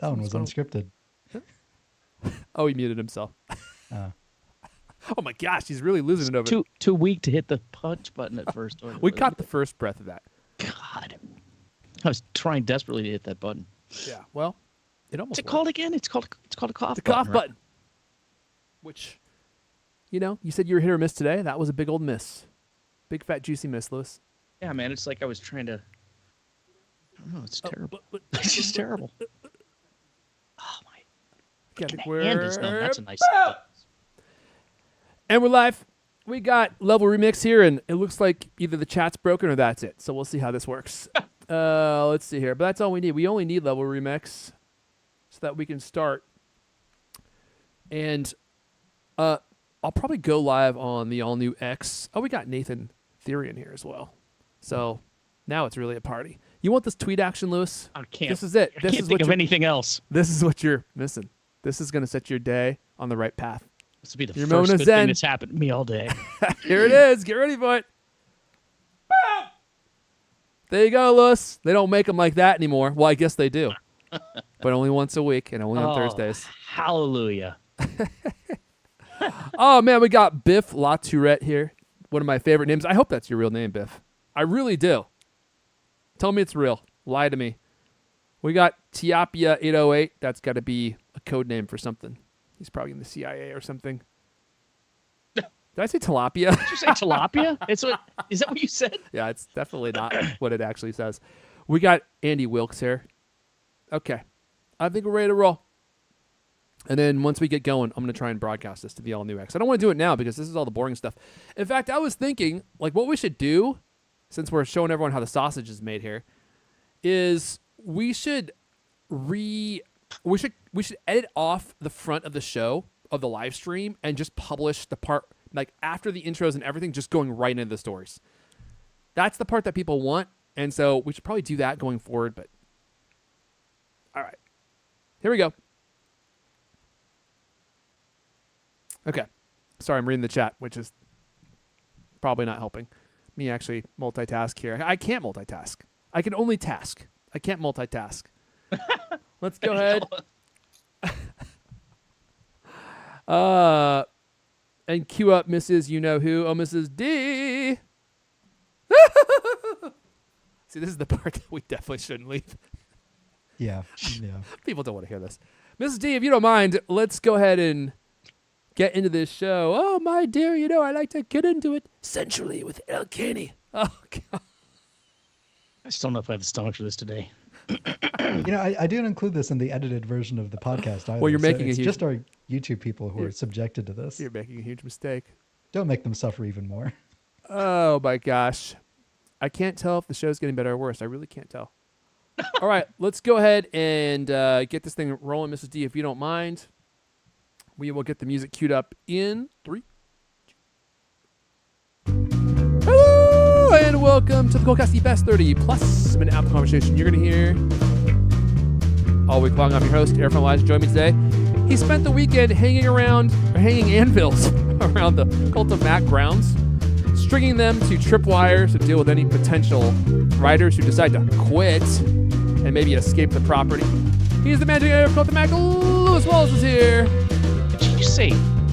That one was unscripted. Oh, he muted himself. Oh my gosh, he's really losing it over. Too weak to hit the punch button at first. We caught the first breath of that. God, I was trying desperately to hit that button. Yeah, well, it almost. What's it called again? It's called a cough. The button, cough right? button. Which, you said you were hit or miss today. That was a big old miss. Big fat juicy miss, Lewis. Yeah, man, it's like I was trying to. I don't know. It's terrible. It's just terrible. Oh my! Hand is numb. That's a nice. And we're live. We got Level Remix here, and it looks like either the chat's broken or that's it. So we'll see how this works. Let's see here. But that's all we need. We only need Level Remix so that we can start. And I'll probably go live on the all-new X. Oh, we got Nathan Therian here as well. So now it's really a party. You want this tweet action, Lewis? I can't. This is it. I can't think of anything else. This is what you're missing. This is going to set your day on the right path. This will be the Your first moment of good zen. thing that's happened to me all day. Here it is. Get ready for it. Boom! There you go, Lewis. They don't make them like that anymore. Well, I guess they do. But only once a week and only on Thursdays. Hallelujah. Oh, man, we got Biff La Tourette here. One of my favorite names. I hope that's your real name, Biff. I really do. Tell me it's real. Lie to me. We got Tiapia 808. That's got to be a code name for something. He's probably in the CIA or something. Did I say tilapia? Did you say tilapia? Is that what you said? Yeah, it's definitely not what it actually says. We got Andy Wilkes here. Okay. I think we're ready to roll. And then once we get going, I'm going to try and broadcast this to the all-new X. I don't want to do it now because this is all the boring stuff. In fact, I was thinking, like, what we should do, since we're showing everyone how the sausage is made here, is we should edit off the front of the show, of the live stream, and just publish the part, like, after the intros and everything, just going right into the stories. That's the part that people want, and so we should probably do that going forward, but all right. Here we go. Okay. Sorry, I'm reading the chat, which is probably not helping me actually multitask here. I can't multitask. I can only task. I can't multitask. Let's go ahead. And cue up Mrs. You-Know-Who. Oh, Mrs. D. See, this is the part that we definitely shouldn't leave. Yeah. People don't want to hear this. Mrs. D, if you don't mind, let's go ahead and get into this show. Oh, my dear, I like to get into it sensually with El Caney. Oh, God. I still don't know if I have the stomach for this today. I didn't include this in the edited version of the podcast either. Well, you're making it's just our YouTube people who are subjected to this. You're making a huge mistake. Don't make them suffer even more. Oh, my gosh. I can't tell if the show's getting better or worse. I really can't tell. All right, let's go ahead and get this thing rolling, Mrs. D, if you don't mind. We will get the music queued up in 3, 2. Hello, and welcome to the CultCast, the best 30+ minute Apple conversation you're going to hear all week long. I'm your host, Eric from Elijah. Join me today. He spent the weekend hanging anvils around the Cult of Mac grounds, stringing them to tripwires to deal with any potential riders who decide to quit and maybe escape the property. He's the managing editor of Cult of Mac. Lewis Wallace is here. Did you say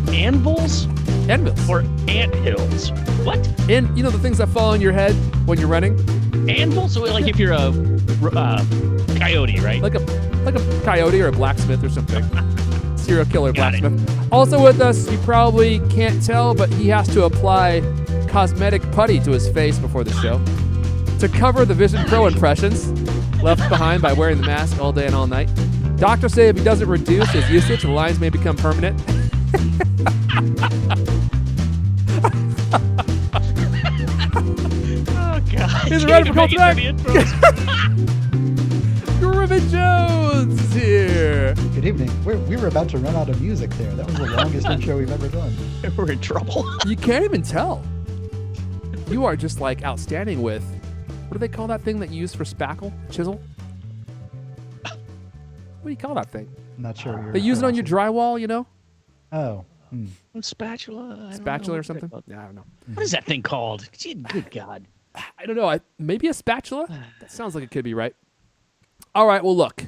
anvils? Anvils. Or anthills? What? And the things that fall on your head when you're running? Anvils? So like if you're a coyote, right? Like a coyote or a blacksmith or something. Serial killer Got blacksmith. Also with us, you probably can't tell, but he has to apply cosmetic putty to his face before the show to cover the Vision Pro impressions left behind by wearing the mask all day and all night. Doctors say if he doesn't reduce his usage, the lines may become permanent. Oh, God. He's ready for CultCast. Griffin Jones is here. Good evening. We were about to run out of music there. That was the longest intro we've ever done. We're in trouble. You can't even tell. You are just like outstanding with, what do they call that thing that you use for spackle? Chisel? What do you call that thing? I'm not sure. They use it on your drywall, Oh. Spatula? Spatula or something? Yeah, I don't know. What is that thing called? Gee, good God. I don't know. Maybe a spatula? That sounds like it could be right. All right, well, look.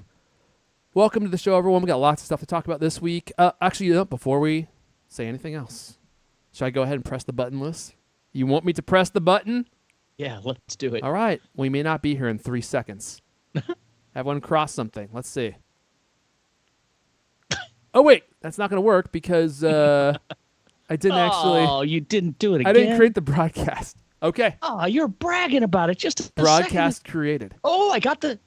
Welcome to the show, everyone. We got lots of stuff to talk about this week. Actually, before we say anything else, should I go ahead and press the button, Liz? You want me to press the button? Yeah, let's do it. All right. We may not be here in 3 seconds. Everyone cross something. Let's see. Oh, wait. That's not going to work because I didn't actually. Oh, you didn't do it again. I didn't create the broadcast. Okay. Oh, you're bragging about it. Just a Broadcast second. created. Oh, I got the.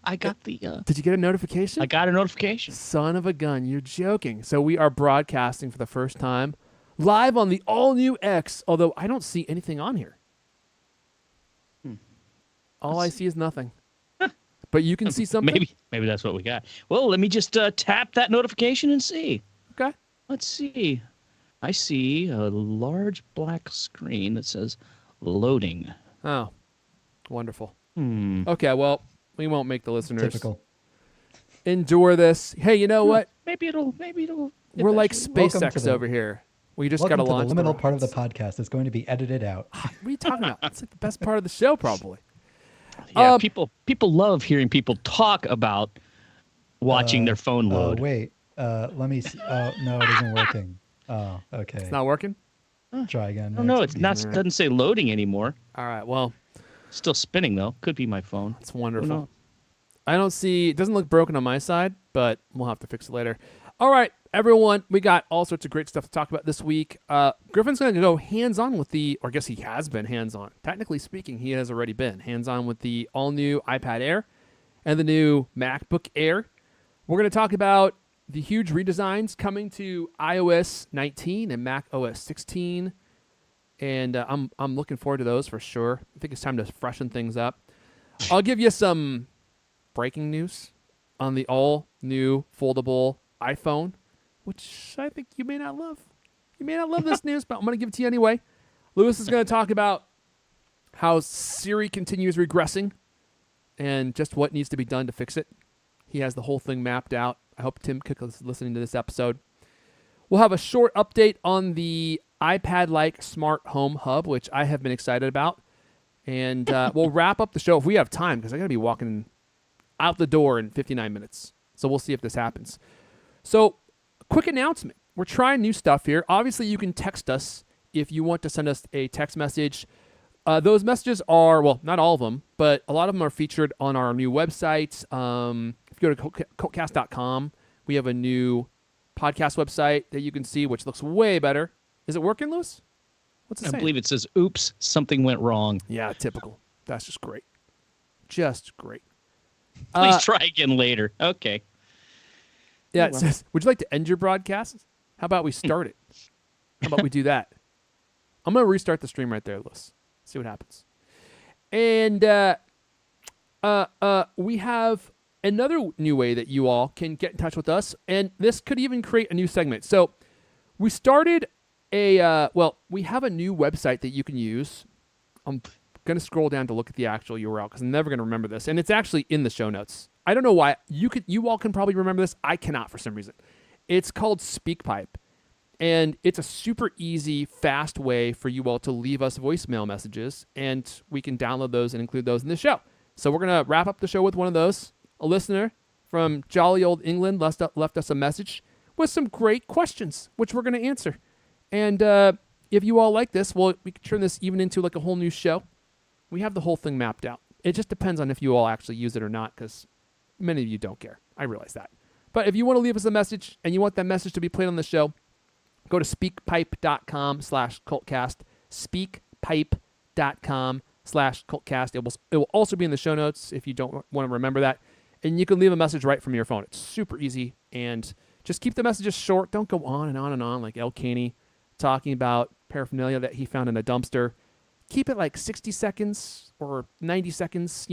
Did you get a notification? I got a notification. Son of a gun. You're joking. So we are broadcasting for the first time live on the all-new X, although I don't see anything on here. All I see is nothing. But you can see something? Maybe that's what we got. Well, let me just tap that notification and see. Okay. Let's see. I see a large black screen that says loading. Oh, wonderful. Okay, well, we won't make the listeners Typical. endure this. Hey, you know what? Maybe it'll. We're like Welcome to SpaceX the- over here. We just got to Welcome launch to the liminal part of the rockets. podcast. It's going to be edited out. What are you talking about? It's like the best part of the show, probably. Yeah, people love hearing people talk about watching their phone load. Wait. Let me see. Oh, no, it isn't working. Oh, okay. It's not working? Try again. Oh, no, it's not. Doesn't say loading anymore. All right, well, Still spinning though. Could be my phone. it's wonderful. knows? I don't see, it doesn't look broken on my side, but we'll have to fix it later. All right, everyone, we got all sorts of great stuff to talk about this week. Griffin's going to go hands-on with or I guess he has been hands-on. Technically speaking, he has already been hands-on with the all-new iPad Air and the new MacBook Air. We're going to talk about the huge redesigns coming to iOS 19 and macOS 16, and I'm looking forward to those for sure. I think it's time to freshen things up. I'll give you some breaking news on the all-new foldable iPhone, which I think you may not love. You may not love this news, but I'm going to give it to you anyway. Lewis is going to talk about how Siri continues regressing and just what needs to be done to fix it. He has the whole thing mapped out. I hope Tim Cook is listening to this episode. We'll have a short update on the iPad-like smart home hub, which I have been excited about. And we'll wrap up the show if we have time, because I got to be walking out the door in 59 minutes. So we'll see if this happens. So, quick announcement. We're trying new stuff here. Obviously, you can text us if you want to send us a text message. Those messages are, well, not all of them, but a lot of them are featured on our new website. If you go to CultCast.com, we have a new podcast website that you can see, which looks way better. Is it working, Lewis? What's it saying? I believe it says, oops, something went wrong. Yeah, typical. That's just great. Just great. Please try again later. Okay. Yeah, it says, would you like to end your broadcast? How about we start it? How about we do that? I'm going to restart the stream right there, Lewis. See what happens. And we have another new way that you all can get in touch with us, and this could even create a new segment. So we started we have a new website that you can use. I'm going to scroll down to look at the actual URL because I'm never going to remember this, and it's actually in the show notes. I don't know why. You all can probably remember this. I cannot for some reason. It's called SpeakPipe, and it's a super easy, fast way for you all to leave us voicemail messages, and we can download those and include those in the show. So we're going to wrap up the show with one of those. A listener from jolly old England left us a message with some great questions, which we're going to answer. And if you all like this, we can turn this even into like a whole new show. We have the whole thing mapped out. It just depends on if you all actually use it or not, because many of you don't care. I realize that. But if you want to leave us a message and you want that message to be played on the show, go to speakpipe.com/cultcast, speakpipe.com/cultcast. It will also be in the show notes if you don't want to remember that. And you can leave a message right from your phone. It's super easy. And just keep the messages short. Don't go on and on and on like El Caney talking about paraphernalia that he found in a dumpster. Keep it like 60 seconds or 90 seconds,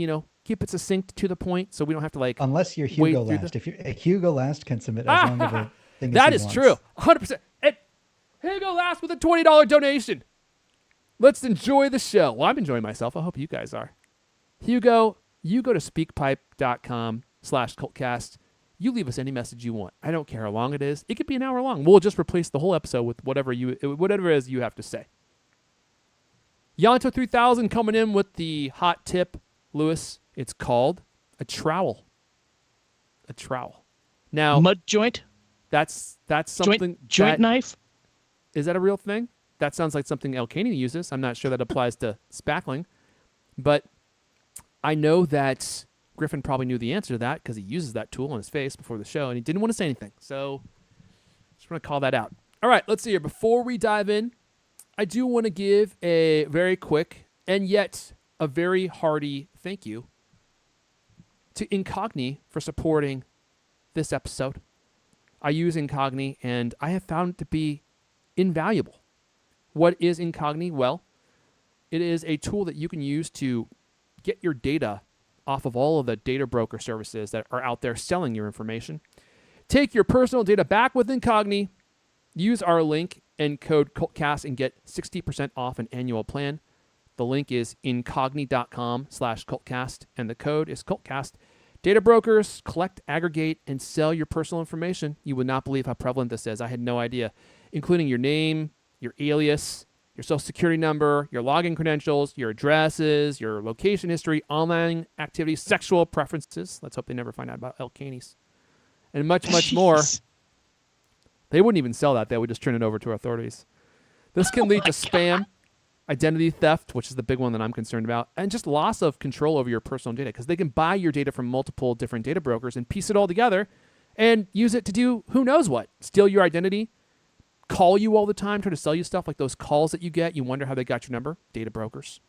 keep it succinct to the point so we don't have to unless you're wait Hugo through Last. If you're Hugo Last can submit as long as the thing That he is wants. true. 100%. And here you go last with a $20 donation. Let's enjoy the show. Well, I'm enjoying myself. I hope you guys are. Hugo, you go to speakpipe.com/cultcast. You leave us any message you want. I don't care how long it is. It could be an hour long. We'll just replace the whole episode with whatever it is you have to say. Yanto 3000 coming in with the hot tip, Lewis. It's called a trowel. A trowel. Now, mud joint. that's something. Joint knife. Is that a real thing? That sounds like something Elkaney uses. I'm not sure that applies to spackling, but I know that Griffin probably knew the answer to that because he uses that tool on his face before the show, and he didn't want to say anything. So just want to call that out. All right, let's see here. Before we dive in, I do want to give a very quick and yet a very hearty thank you to Incogni for supporting this episode. I use Incogni, and I have found it to be invaluable. What is Incogni? Well, it is a tool that you can use to get your data off of all of the data broker services that are out there selling your information. Take your personal data back with Incogni. Use our link and code CultCast and get 60% off an annual plan. The link is incogni.com/CultCast, and the code is CultCast. Data brokers collect, aggregate, and sell your personal information. You would not believe how prevalent this is. I had no idea, including your name, your alias, your social security number, your login credentials, your addresses, your location history, online activities, sexual preferences. Let's hope they never find out about Elkaney's. And much, much more. They wouldn't even sell that. They would just turn it over to authorities. This can lead to spam, identity theft, which is the big one that I'm concerned about, and just loss of control over your personal data because they can buy your data from multiple different data brokers and piece it all together and use it to do who knows what. Steal your identity, call you all the time, try to sell you stuff like those calls that you get. You wonder how they got your number. Data brokers.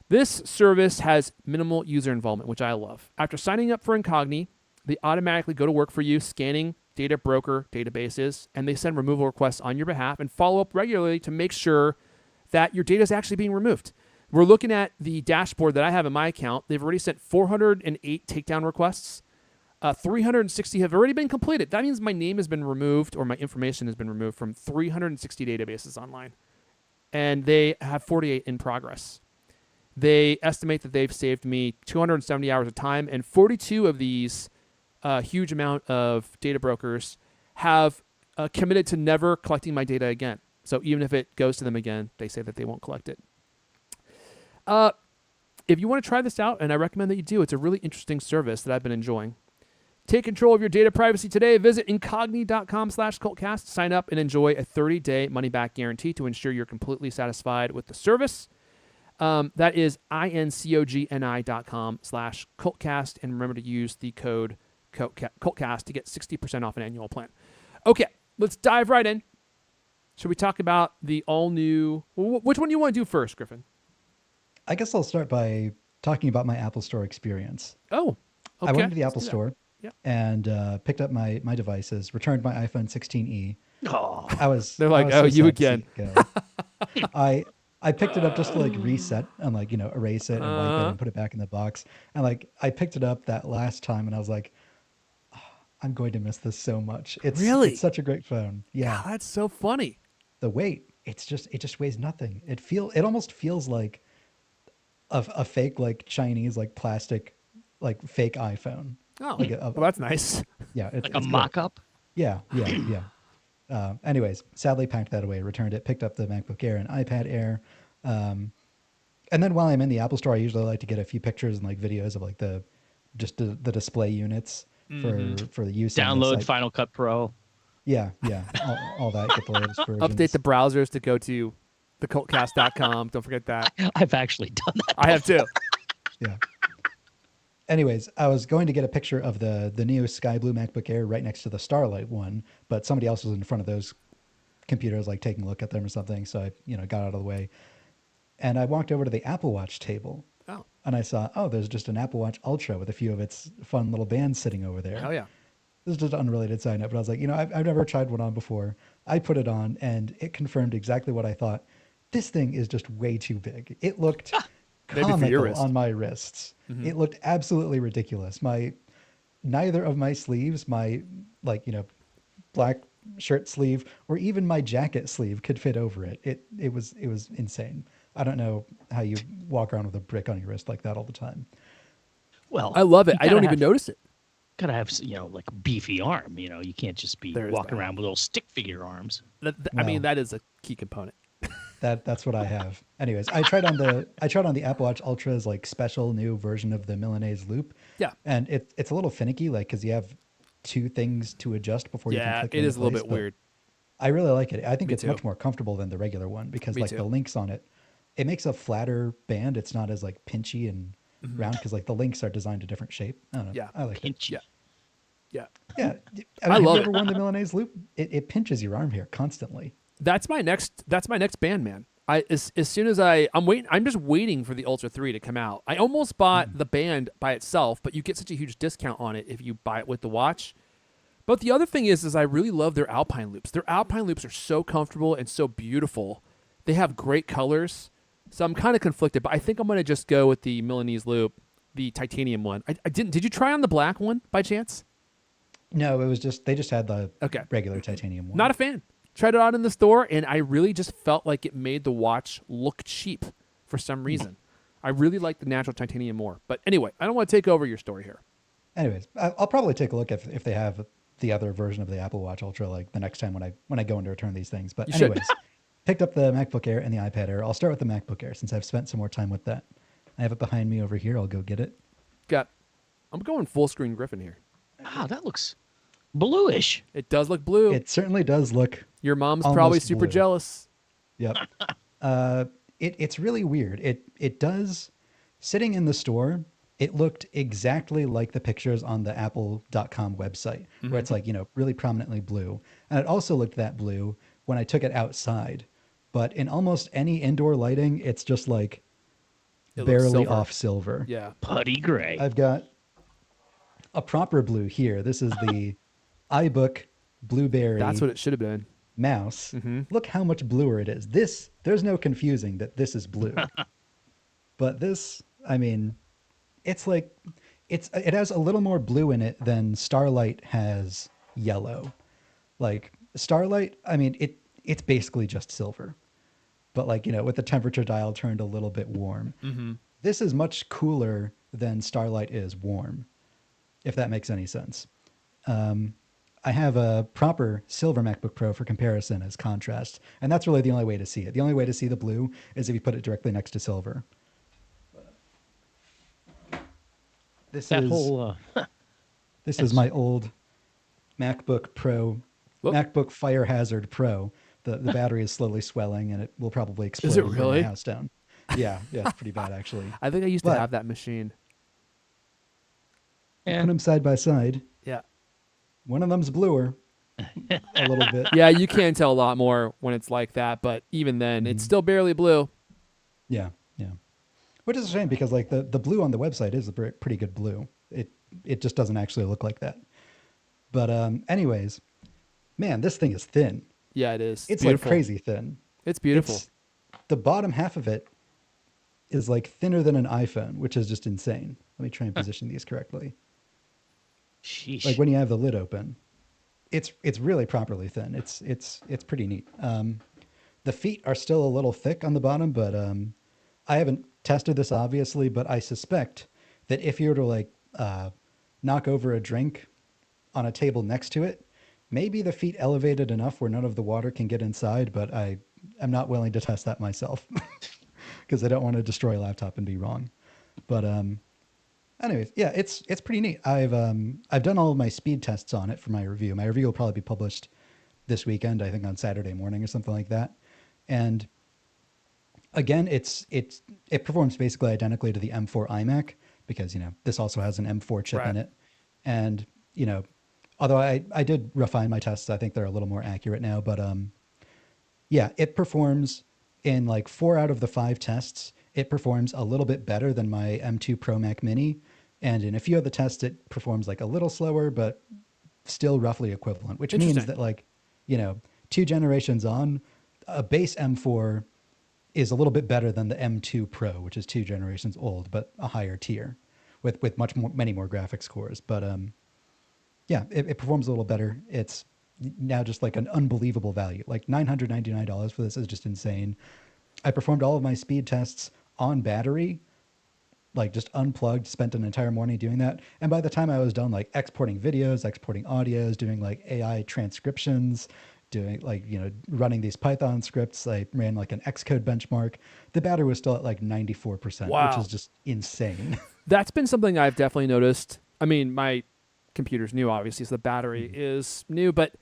This service has minimal user involvement, which I love. After signing up for Incogni, they automatically go to work for you, scanning data broker databases, and they send removal requests on your behalf and follow up regularly to make sure that your data is actually being removed. We're looking at the dashboard that I have in my account. They've already sent 408 takedown requests. 360 have already been completed. That means my name has been removed or my information has been removed from 360 databases online. And they have 48 in progress. They estimate that they've saved me 270 hours of time, and 42 of these huge amount of data brokers have committed to never collecting my data again. So even if it goes to them again, they say that they won't collect it. If you want to try this out, and I recommend that you do, it's a really interesting service that I've been enjoying. Take control of your data privacy today. Visit incogni.com/cultcast. Sign up and enjoy a 30-day money-back guarantee to ensure you're completely satisfied with the service. That is incogni.com/cultcast. And remember to use the code CultCast to get 60% off an annual plan. Okay, let's dive right in. Should we talk about the all-new... Which one do you want to do first, Griffin? I guess I'll start by talking about my Apple Store experience. Oh, okay. I went to the Apple Store Yep. and picked up my devices, returned my iPhone 16e. Oh, They're like, so you sad to again. see it go. I picked it up just to like reset and like, erase it and wipe it and put it back in the box. And like, I picked it up that last time and I was like, oh, I'm going to miss this so much. It's such a great phone. Yeah. Oh, that's so funny. The weight, it just weighs nothing. It almost feels like a fake, like Chinese, like plastic, like fake iPhone. Oh, like well, that's nice. Yeah. like a it's mock-up? Yeah. Anyways, sadly packed that away, returned it, picked up the MacBook Air and iPad Air. And then while I'm in the Apple Store, I usually like to get a few pictures and like videos of like the display units for the use. Download Final Cut Pro. Yeah. All that. Get the latest versions. Update the browsers to go to thecultcast.com. Don't forget that. I've actually done that. I have too. Yeah. Anyways, I was going to get a picture of the new sky blue MacBook Air right next to the Starlight one, but somebody else was in front of those computers, like taking a look at them or something. So I, got out of the way, and I walked over to the Apple Watch table. Oh. And I saw, there's just an Apple Watch Ultra with a few of its fun little bands sitting over there. Oh yeah. This is just an unrelated side note, but I was like, I've never tried one on before. I put it on, and it confirmed exactly what I thought. This thing is just way too big. It looked comical on my wrists. Mm-hmm. It looked absolutely ridiculous. Neither of my sleeves, my black shirt sleeve or even my jacket sleeve could fit over it. It was insane. I don't know how you walk around with a brick on your wrist like that all the time. Well, I love it. I don't even notice it. Gotta have like a beefy arm. You can't just be walking around with little stick figure arms. I mean, that is a key component. That's what I have. Anyways, I tried on the Apple Watch Ultra's like special new version of the Milanese loop. Yeah. And it's a little finicky, like, because you have two things to adjust before you can Yeah, click it into is a little place, bit but weird. I really like it. I think Me it's too. much more comfortable than the regular one because Me like too. the links on it, it makes a flatter band. It's not as like pinchy and round because like the links are designed a different shape. I don't know. Yeah. I like it. Pinchy. Yeah. Yeah. Yeah. I Have love you it. ever worn the Milanese loop? It pinches your arm hair constantly. That's my next band, man. As soon as I'm just waiting for the Ultra 3 to come out. I almost bought the band by itself, but you get such a huge discount on it if you buy it with the watch. But the other thing is I really love their Alpine loops. Their Alpine loops are so comfortable and so beautiful. They have great colors. So I'm kind of conflicted, but I think I'm going to just go with the Milanese loop, the titanium one. I didn't. Did you try on the black one by chance? No, it was just they just had the Okay. regular titanium one. Not a fan. Tried it out in the store, and I really just felt like it made the watch look cheap for some reason. I really like the natural titanium more. But anyway, I don't want to take over your story here. Anyways, I'll probably take a look if they have the other version of the Apple Watch Ultra like the next time when I go in to return these things. But You should. anyways, picked up the MacBook Air and the iPad Air. I'll start with the MacBook Air since I've spent some more time with that. I have it behind me over here. I'll go get it. I'm going full screen Griffin here. Ah, that looks bluish. It does look blue. It certainly does look. Your mom's almost probably super blue. jealous. Yep. It's really weird. It does. Sitting in the store, it looked exactly like the pictures on the apple.com website, where it's like, really prominently blue. And it also looked that blue when I took it outside. But in almost any indoor lighting, it's just like It looks barely silver. off silver. Yeah. Putty gray. I've got a proper blue here. This is the iBook Blueberry That's what it should have been. mouse. Mm-hmm. Look how much bluer it is. There's no confusing that this is blue. But this, I mean, it's like it has a little more blue in it than Starlight has yellow. Like Starlight, I mean, it's basically just silver. But like, with the temperature dial turned a little bit warm. Mm-hmm. This is much cooler than Starlight is warm, if that makes any sense. I have a proper silver MacBook Pro for comparison as contrast, and that's really the only way to see it. The only way to see the blue is if you put it directly next to silver. This is my old MacBook Pro, Whoop. MacBook Fire Hazard Pro. The battery is slowly swelling, and it will probably explode. Is it and burn really? my house down. Yeah, it's pretty bad actually. I think I used to But- have that machine. Put them side by side. Yeah. One of them's bluer, a little bit. Yeah, you can tell a lot more when it's like that, but even then, it's still barely blue. Yeah. Which is a shame because like the blue on the website is a pretty good blue. It just doesn't actually look like that. But anyways, man, this thing is thin. Yeah, it is. It's beautiful. like crazy thin. It's beautiful. The bottom half of it is like thinner than an iPhone, which is just insane. Let me try and position these correctly. Sheesh. Like when you have the lid open, it's really properly thin. It's pretty neat. The feet are still a little thick on the bottom, but I haven't tested this obviously, but I suspect that if you were to like knock over a drink on a table next to it, maybe the feet elevated enough where none of the water can get inside, but I'm not willing to test that myself because I don't want to destroy a laptop and be wrong. But anyways, yeah, it's pretty neat. I've done all of my speed tests on it for my review. My review will probably be published this weekend, I think on Saturday morning or something like that. And again, it performs basically identically to the M4 iMac because, this also has an M4 chip in it. And, although I did refine my tests, I think they're a little more accurate now, but yeah, it performs in like 4 out of the 5 tests. It performs a little bit better than my M2 Pro Mac Mini. And in a few of the tests, it performs like a little slower, but still roughly equivalent, which means that like, 2 generations on, a base M4 is a little bit better than the M2 Pro, which is 2 generations old, but a higher tier with many more graphics cores. But yeah, it performs a little better. It's now just like an unbelievable value. Like $999 for this is just insane. I performed all of my speed tests on battery, like just unplugged, spent an entire morning doing that. And by the time I was done, like exporting videos, exporting audios, doing like AI transcriptions, doing like, running these Python scripts, I ran like an Xcode benchmark. The battery was still at like 94%, Wow. which is just insane. That's been something I've definitely noticed. I mean, my computer's new, obviously, so the battery is new, but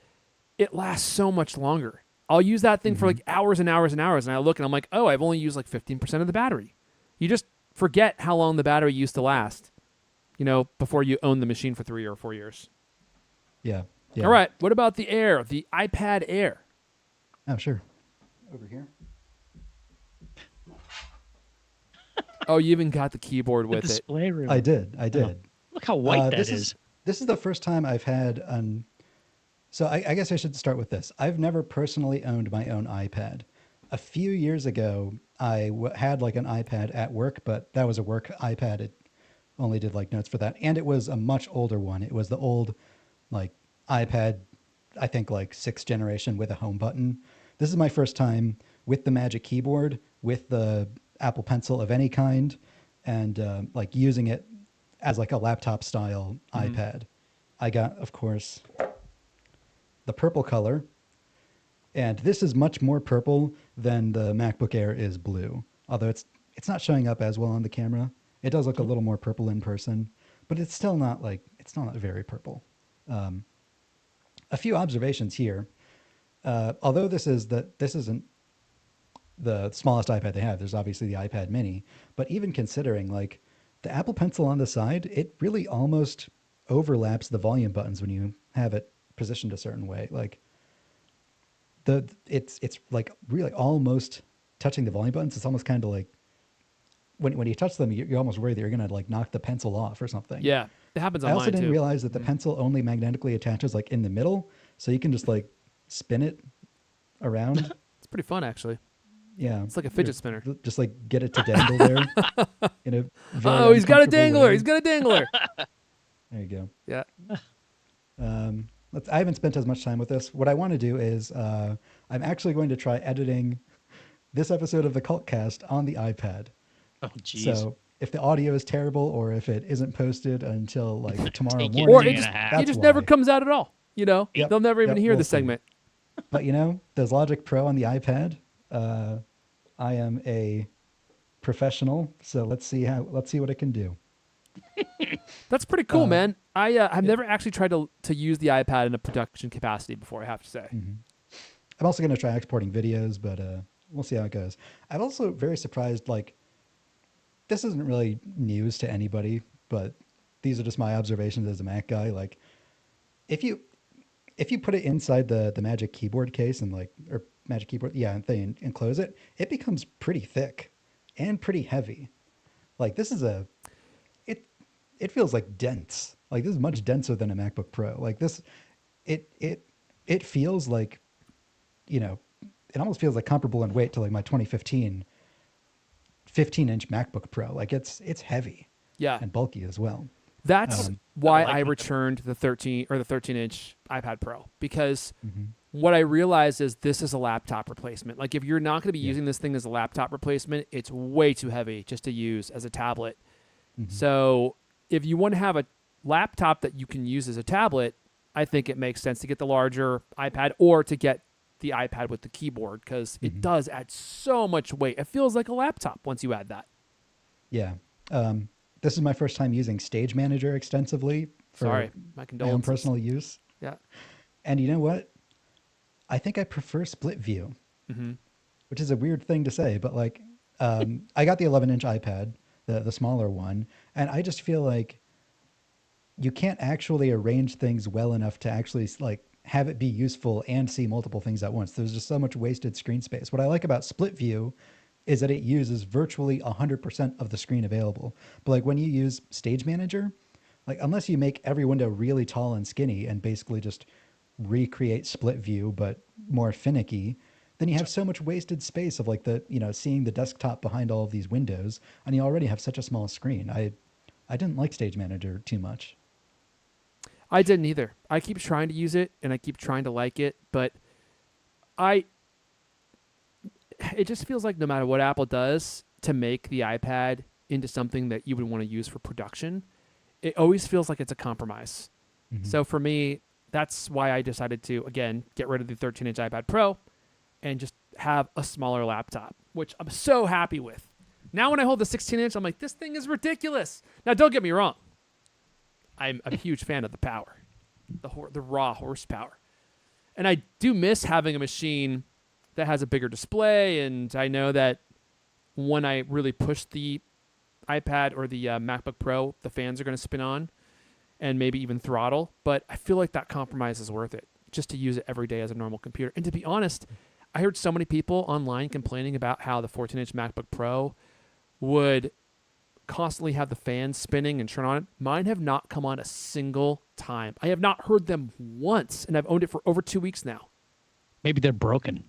it lasts so much longer. I'll use that thing for like hours and hours and hours, and I look and I'm like, oh, I've only used like 15% of the battery. You just forget how long the battery used to last, before you own the machine for 3 or 4 years. Yeah. All right. What about the Air, the iPad Air? Oh, sure. Over here. Oh, you even got the keyboard with the it. Display room. I did. Oh, look how white that is. This is the first time I've had so I guess I should start with this. I've never personally owned my own iPad. A few years ago, I had like an iPad at work, but that was a work iPad. It only did like notes for that. And it was a much older one. It was the old like iPad, I think like 6th generation with a home button. This is my first time with the Magic Keyboard, with the Apple Pencil of any kind, and like using it as like a laptop style iPad. I got, of course, the purple color, and this is much more purple than the MacBook Air is blue. Although it's not showing up as well on the camera. It does look a little more purple in person, but it's still not very purple. A few observations here. Although this isn't the smallest iPad they have. There's obviously the iPad mini, but even considering like the Apple Pencil on the side, it really almost overlaps the volume buttons when you have it positioned a certain way. Like it's like really almost touching the volume buttons. It's almost kind of like when you touch them, you're almost worried that you're going to like knock the pencil off or something. Yeah, it happens on I mine also didn't too. realize that the pencil only magnetically attaches like in the middle, so you can just like spin it around. It's pretty fun, actually. Yeah, It's like a fidget spinner. Just like get it to dangle there. He's got a dangler. Way. He's got a dangler. There you go. Yeah. I haven't spent as much time with this. What I want to do is I'm actually going to try editing this episode of the CultCast on the iPad. Oh, jeez. So if the audio is terrible or if it isn't posted until like tomorrow Take it. morning, Or Day it just never comes out at all. Yep. They'll never even hear We'll the see. segment. But there's Logic Pro on the iPad. I am a professional, so let's see what it can do. That's pretty cool, man. I've never actually tried to use the iPad in a production capacity before, I have to say. Mm-hmm. I'm also going to try exporting videos, but we'll see how it goes. I'm also very surprised, like, this isn't really news to anybody, but these are just my observations as a Mac guy. Like, if you put it inside the Magic Keyboard case and Magic Keyboard, and thing, and close it, it becomes pretty thick and pretty heavy. Like, this is it feels like dense. Like, this is much denser than a MacBook Pro. Like this, it feels like, it almost feels like comparable in weight to like my 2015 15-inch MacBook Pro. Like it's heavy, and bulky as well. That's why I returned the 13-inch iPad Pro, because what I realized is this is a laptop replacement. Like if you're not going to be using this thing as a laptop replacement, it's way too heavy just to use as a tablet. So if you want to have a laptop that you can use as a tablet, I think it makes sense to get the larger iPad or to get the iPad with the keyboard, because it does add so much weight. It feels like a laptop once you add that. Yeah. This is my first time using Stage Manager extensively for my my own condolences. personal use. Yeah. And you know what? I think I prefer split view, which is a weird thing to say, but like, I got the 11-inch iPad, the smaller one, and I just feel like you can't actually arrange things well enough to actually like have it be useful and see multiple things at once. There's just so much wasted screen space. What I like about split view is that it uses virtually 100% of the screen available. But like when you use Stage Manager, like unless you make every window really tall and skinny and basically just recreate split view but more finicky, then you have so much wasted space of like seeing the desktop behind all of these windows, and you already have such a small screen. I didn't like Stage Manager too much. I didn't either. I keep trying to use it and I keep trying to like it, but it just feels like no matter what Apple does to make the iPad into something that you would want to use for production, it always feels like it's a compromise. So for me, that's why I decided to, again, get rid of the 13-inch iPad Pro and just have a smaller laptop, which I'm so happy with. Now when I hold the 16-inch, I'm like, this thing is ridiculous. Now, don't get me wrong. I'm a huge fan of the power, the raw horsepower. And I do miss having a machine that has a bigger display, and I know that when I really push the iPad or the MacBook Pro, the fans are going to spin on and maybe even throttle, but I feel like that compromise is worth it just to use it every day as a normal computer. And to be honest, I heard so many people online complaining about how the 14-inch MacBook Pro would constantly have the fans spinning and turn on. Mine have not come on a single time. I have not heard them once, and I've owned it for over 2 weeks now. Maybe they're broken.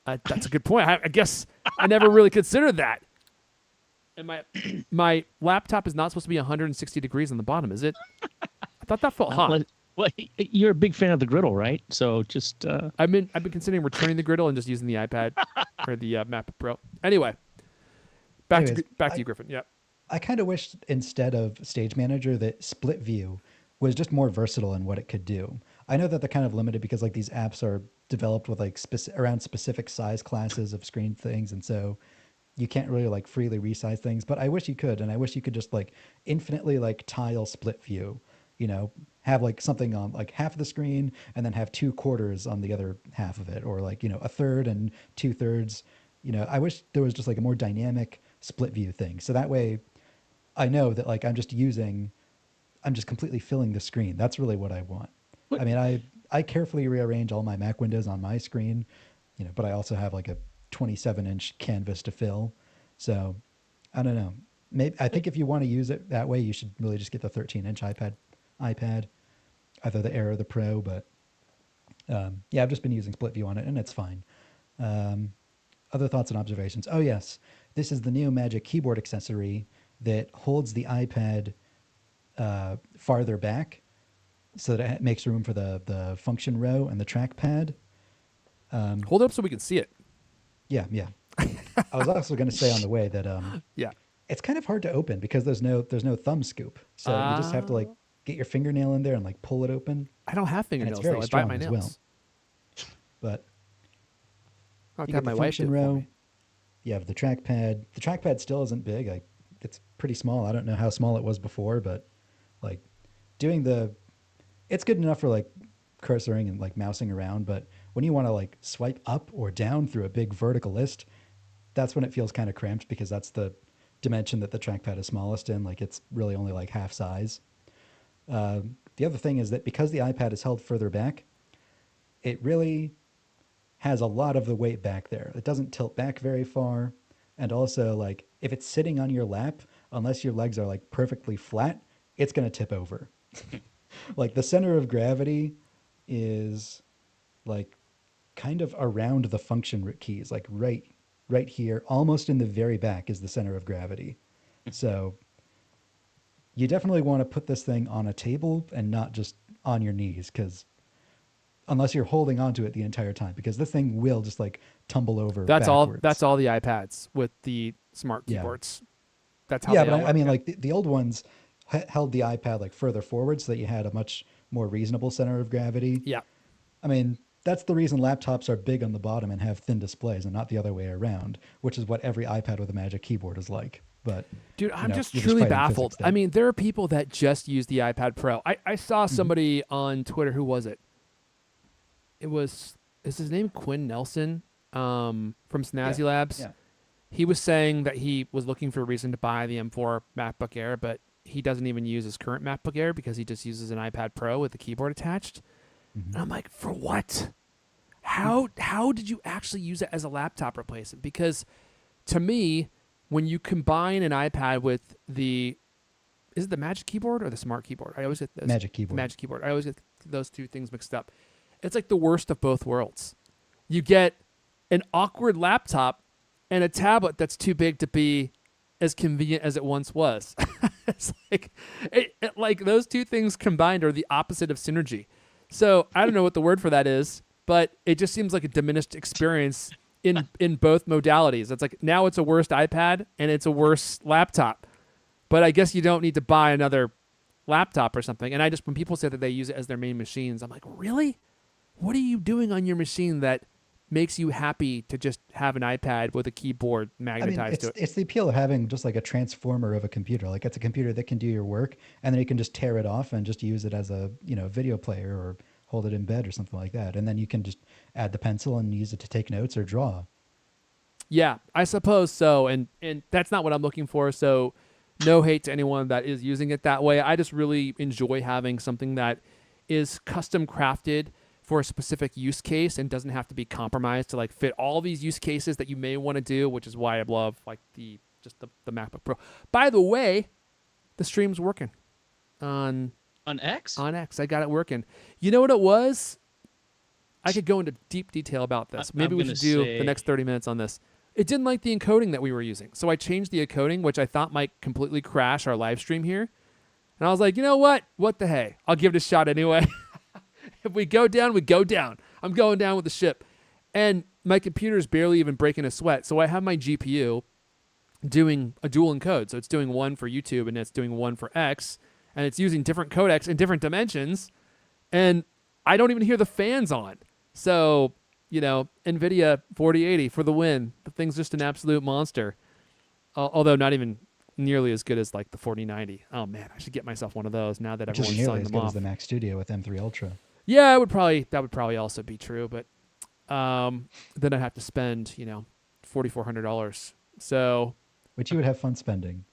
That's a good point. I guess I never really considered that. And my laptop is not supposed to be 160 degrees on the bottom, is it? I thought that felt hot. Well, you're a big fan of the griddle, right? So just I've been considering returning the griddle and just using the iPad or the MacBook Pro. Anyway, back to you, Griffin. Yeah. I kind of wish instead of Stage Manager that Split View was just more versatile in what it could do. I know that they're kind of limited because like these apps are developed with like around specific size classes of screen things, and so you can't really like freely resize things. But I wish you could, and I wish you could just like infinitely like tile Split View. You know, have like something on like half of the screen and then have 2/4 on the other half of it, or like, you know, 1/3 and 2/3. You know, I wish there was just like a more dynamic split view thing. So that way I know that like I'm just completely filling the screen. That's really what I want. I mean, I carefully rearrange all my Mac windows on my screen, you know, but I also have like a 27-inch canvas to fill. So I don't know. Maybe I think if you want to use it that way, you should really just get the 13-inch iPad, either the Air or the Pro. But yeah, I've just been using split view on it, and it's fine. Other thoughts and observations? Oh yes, this is the new Magic Keyboard accessory that holds the iPad farther back, so that it makes room for the function row and the trackpad. Hold it up so we can see it. Yeah. I was also going to say on the way that yeah, it's kind of hard to open because there's no thumb scoop, so you just have to like get your fingernail in there and like pull it open. I don't have fingernails, though. I bite my nails. Well. But I'll you have get my the wife function do it for row. me. You have the trackpad. The trackpad still isn't big. It's pretty small. I don't know how small it was before, but like it's good enough for like cursoring and like mousing around. But when you want to like swipe up or down through a big vertical list, that's when it feels kind of cramped, because that's the dimension that the trackpad is smallest in. Like it's really only like half size. The other thing is that because the iPad is held further back, it really has a lot of the weight back there. It doesn't tilt back very far. And also, like, if it's sitting on your lap, unless your legs are like perfectly flat, it's going to tip over. Like the center of gravity is like kind of around the function keys, like right here, almost in the very back is the center of gravity. So you definitely want to put this thing on a table and not just on your knees, because unless you're holding onto it the entire time, because this thing will just like tumble over. That's backwards. all the iPads with the smart keyboards. That's how. Yeah, they but all I mean, work. like the old ones held the iPad like further forward so that you had a much more reasonable center of gravity. Yeah. I mean, that's the reason laptops are big on the bottom and have thin displays, and not the other way around, which is what every iPad with a Magic Keyboard is like. But dude, I'm just you're truly fighting baffled. physics there. I mean, there are people that just use the iPad Pro. I saw somebody on Twitter. Who was it? Is his name Quinn Nelson from Snazzy Labs? Yeah. He was saying that he was looking for a reason to buy the M4 MacBook Air, but he doesn't even use his current MacBook Air because he just uses an iPad Pro with the keyboard attached. And I'm like, for what? How did you actually use it as a laptop replacement? Because to me, when you combine an iPad with is it the Magic Keyboard or the Smart Keyboard? I always get those. Magic Keyboard. Magic Keyboard. I always get those two things mixed up. It's like the worst of both worlds. You get an awkward laptop and a tablet that's too big to be as convenient as it once was. It's like those two things combined are the opposite of synergy. So I don't know what the word for that is, but it just seems like a diminished experience in both modalities. It's like now it's a worse iPad and it's a worse laptop. But I guess you don't need to buy another laptop or something. And when people say that they use it as their main machines, I'm like, really? What are you doing on your machine that makes you happy to just have an iPad with a keyboard magnetized to it. It's the appeal of having just like a transformer of a computer. Like it's a computer that can do your work, and then you can just tear it off and just use it as a video player or hold it in bed or something like that. And then you can just add the pencil and use it to take notes or draw. Yeah, I suppose so. And that's not what I'm looking for. So no hate to anyone that is using it that way. I just really enjoy having something that is custom crafted for a specific use case and doesn't have to be compromised to like fit all these use cases that you may want to do, which is why I love like the MacBook Pro. By the way, the stream's working on X. On X, I got it working. You know what it was? I could go into deep detail about this. Maybe we should do the next 30 minutes on this. It didn't like the encoding that we were using, so I changed the encoding, which I thought might completely crash our live stream here. And I was like, you know what? What the hey? I'll give it a shot anyway. If we go down, we go down. I'm going down with the ship. And my computer's barely even breaking a sweat. So I have my GPU doing a dual encode. So it's doing one for YouTube and it's doing one for X. And it's using different codecs in different dimensions. And I don't even hear the fans on. So, NVIDIA 4080 for the win. The thing's just an absolute monster. Although not even nearly as good as like the 4090. Oh man, I should get myself one of those now that everyone's selling them off. As the Mac Studio with M3 Ultra. Yeah, that would probably also be true, but then I'd have to spend, $4,400. So, which you would have fun spending.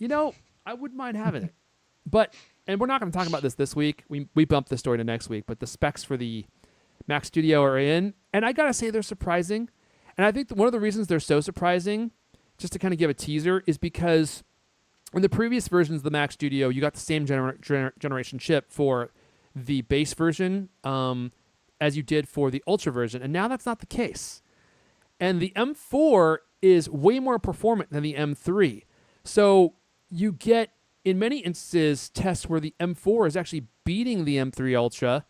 I wouldn't mind having it. And we're not going to talk about this week. We bumped the story to next week, but the specs for the Mac Studio are in, and I got to say they're surprising. And I think one of the reasons they're so surprising, just to kind of give a teaser, is because in the previous versions of the Mac Studio, you got the same generation chip for the base version as you did for the Ultra version, and now that's not the case. And the M4 is way more performant than the M3. So you get, in many instances, tests where the M4 is actually beating the M3 Ultra,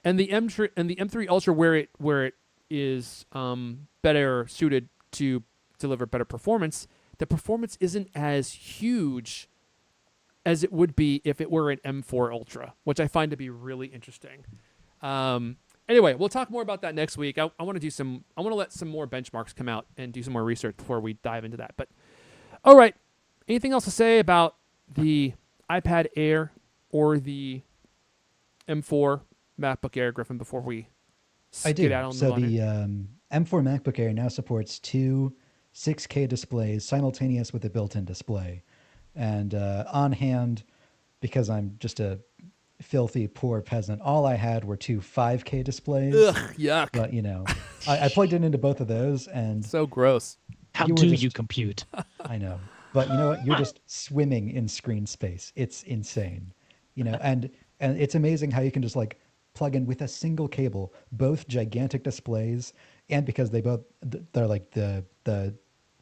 and the M3 Ultra where it is better suited to deliver better performance, the performance isn't as huge as it would be if it were an M4 Ultra, which I find to be really interesting. Anyway, we'll talk more about that next week. I want to let some more benchmarks come out and do some more research before we dive into that. But all right, anything else to say about the iPad Air or the M4 MacBook Air, Griffin, before we get out on the So the M4 MacBook Air now supports two 6K displays simultaneous with a built-in display. And on hand, because I'm just a filthy, poor peasant, all I had were two 5K displays. Ugh, yuck. But, I plugged it into both of those. And so gross. How do you compute? I know. But you know what? You're just swimming in screen space. It's insane. And it's amazing how you can just like plug in with a single cable both gigantic displays, and because they're like the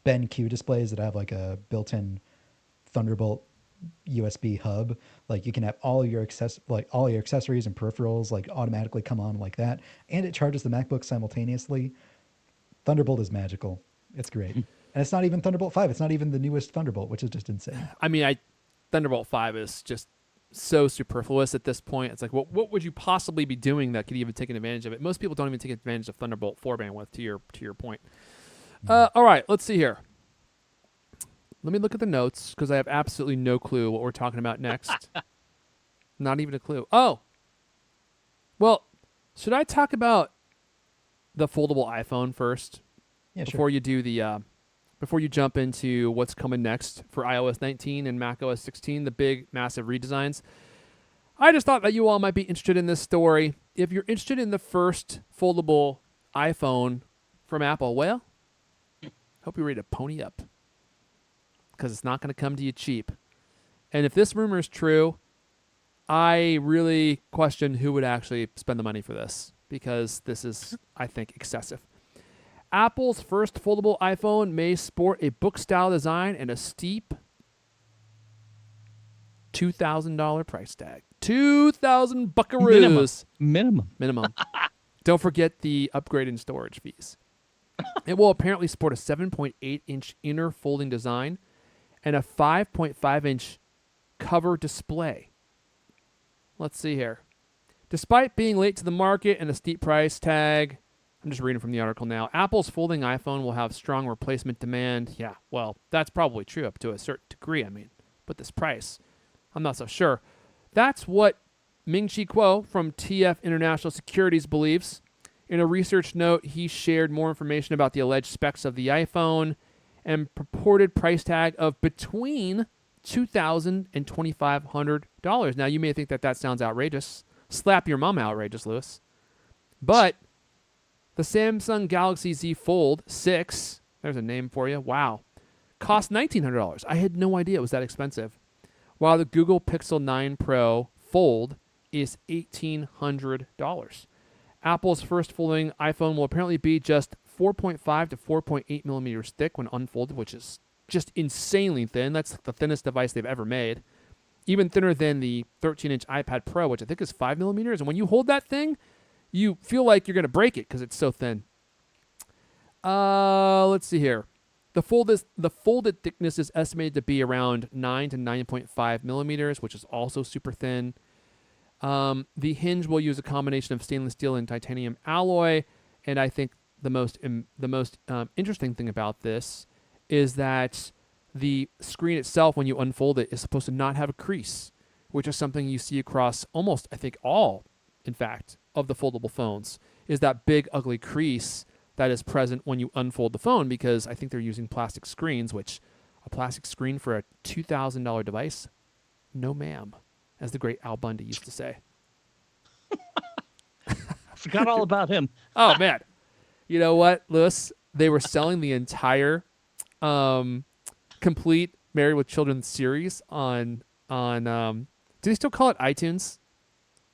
BenQ displays that have like a built-in Thunderbolt USB hub, like you can have all your accessories and peripherals like automatically come on like that, and it charges the MacBook simultaneously. Thunderbolt is magical. It's great. And it's not even Thunderbolt 5. It's not even the newest Thunderbolt, which is just insane. I mean, Thunderbolt 5 is just so superfluous at this point. It's like, what would you possibly be doing that could even take advantage of it? Most people don't even take advantage of Thunderbolt 4 bandwidth, to your point. All right, let's see here. Let me look at the notes because I have absolutely no clue what we're talking about next. Not even a clue. Oh, well, should I talk about the foldable iPhone first? Yeah, before sure. you do before you jump into what's coming next for iOS 19 and macOS 16, the big, massive redesigns. I just thought that you all might be interested in this story. If you're interested in the first foldable iPhone from Apple, well, hope you're ready to pony up because it's not going to come to you cheap. And if this rumor is true, I really question who would actually spend the money for this because this is, I think, excessive. Apple's first foldable iPhone may sport a book-style design and a steep $2,000 price tag. 2,000 buckaroos. Minimum. Don't forget the upgrade in storage fees. It will apparently sport a 7.8-inch inner folding design and a 5.5-inch cover display. Let's see here. Despite being late to the market and a steep price tag, I'm just reading from the article now. Apple's folding iPhone will have strong replacement demand. Yeah, well, that's probably true up to a certain degree. I mean, but this price, I'm not so sure. That's what Ming-Chi Kuo from TF International Securities believes. In a research note, he shared more information about the alleged specs of the iPhone and purported price tag of between $2,000 and $2,500. Now, you may think that that sounds outrageous. Slap your mom outrageous, Lewis. But the Samsung Galaxy Z Fold 6, there's a name for you, wow, cost $1,900. I had no idea it was that expensive. While the Google Pixel 9 Pro Fold is $1,800. Apple's first folding iPhone will apparently be just 4.5 to 4.8 millimeters thick when unfolded, which is just insanely thin. That's the thinnest device they've ever made. Even thinner than the 13-inch iPad Pro, which I think is 5 millimeters. And when you hold that thing, you feel like you're going to break it because it's so thin. Let's see here. The folded thickness is estimated to be around 9 to 9.5 millimeters, which is also super thin. The hinge will use a combination of stainless steel and titanium alloy, and I think the most interesting thing about this is that the screen itself, when you unfold it, is supposed to not have a crease, which is something you see across almost, I think, all, in fact, of the foldable phones, is that big, ugly crease that is present when you unfold the phone, because I think they're using plastic screens, which a plastic screen for a $2,000 device? No, ma'am, as the great Al Bundy used to say. Forgot all about him. Oh, man. You know what, Lewis? They were selling the entire complete Married with Children series on do they still call it iTunes?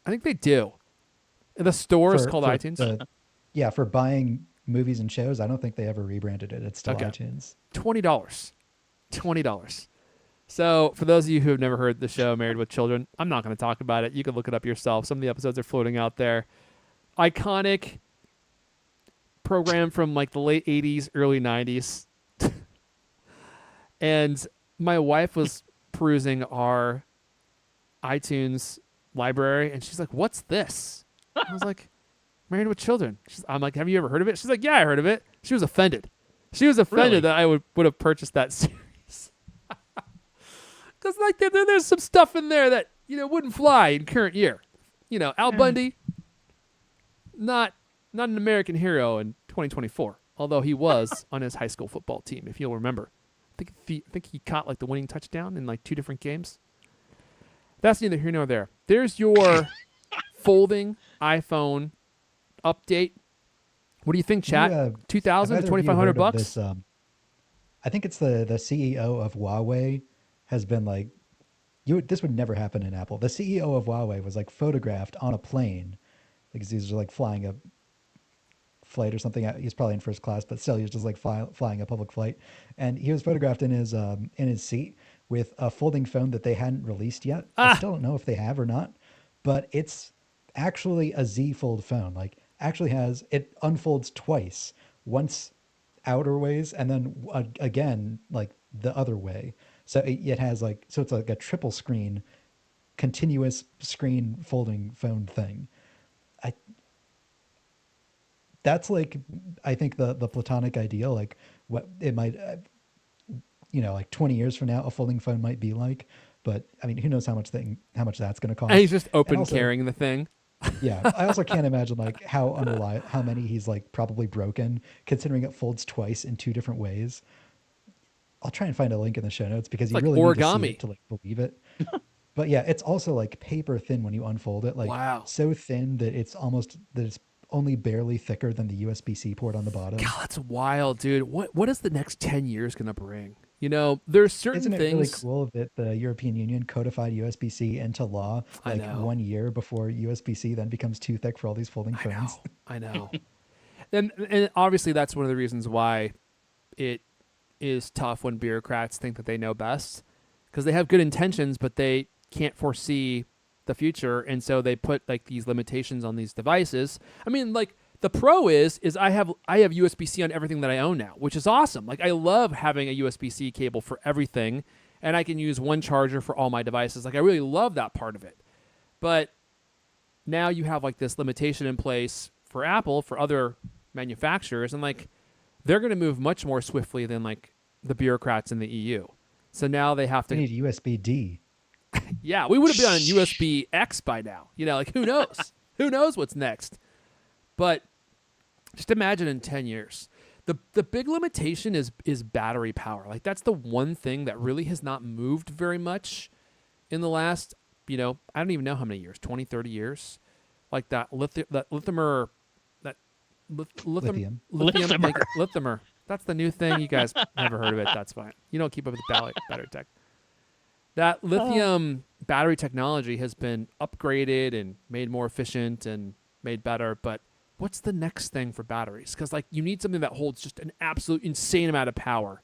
I think they do. The store is called iTunes. Yeah, for buying movies and shows, I don't think they ever rebranded it. It's still iTunes. $20. So for those of you who have never heard the show Married with Children, I'm not going to talk about it. You can look it up yourself. Some of the episodes are floating out there. Iconic program from like the late 80s, early 90s. And my wife was perusing our iTunes library, and she's like, "What's this?" I was like, "Married with Children." I'm like, "Have you ever heard of it?" She's like, "Yeah, I heard of it." She was offended. She was offended that I would have purchased that series. Because like there's some stuff in there that wouldn't fly in current year. Al Bundy, not an American hero in 2024, although he was on his high school football team, if you'll remember. I think he caught like the winning touchdown in like 2 different games. That's neither here nor there. There's your folding iPhone update. What do you think, chat? $2,000 to $2,500? I think it's the CEO of Huawei has been like, this would never happen in Apple. The CEO of Huawei was like photographed on a plane because he's like flying a flight or something. He's probably in first class, but still, he was just like flying a public flight, and he was photographed in his seat with a folding phone that they hadn't released yet. I still don't know if they have or not, but it's actually a Z Fold phone. Like, actually it unfolds twice, once outer ways and then again like the other way. So it has like, so it's like a triple screen, continuous screen folding phone thing. That's like, I think the platonic ideal, like what it might, like 20 years from now, a folding phone might be like. But I mean, who knows how much that's going to cost? And he's just carrying the thing. Yeah, I also can't imagine like how many he's like probably broken, considering it folds twice in 2 different ways. I'll try and find a link in the show notes because you like really origami. need to see it to like believe it. But yeah, it's also like paper thin when you unfold it. Like, wow. So thin that it's only barely thicker than the USB-C port on the bottom. God, that's wild, dude. What is the next 10 years going to bring? There's certain Isn't it things. Really cool that the European Union codified USB-C into law like 1 year before USB-C then becomes too thick for all these folding phones? I know. And obviously that's one of the reasons why it is tough when bureaucrats think that they know best, because they have good intentions, but they can't foresee the future, and so they put like these limitations on these devices. I mean, like the pro is I have USB-C on everything that I own now, which is awesome. Like I love having a USB-C cable for everything, and I can use one charger for all my devices. Like I really love that part of it. But now you have like this limitation in place for Apple, for other manufacturers, and like they're going to move much more swiftly than like the bureaucrats in the EU. So now they have to need USB-D. Yeah, we would have been on USB X by now. Like who knows? Who knows what's next? But just imagine in 10 years. The big limitation is battery power. Like that's the one thing that really has not moved very much in the last, I don't even know how many years, 20, 30 years. Like that lithiumer. Lithiumer. That's the new thing. You guys never heard of it. That's fine. You don't keep up with the battery tech. That lithium battery technology has been upgraded and made more efficient and made better. But what's the next thing for batteries? Because like you need something that holds just an absolute insane amount of power.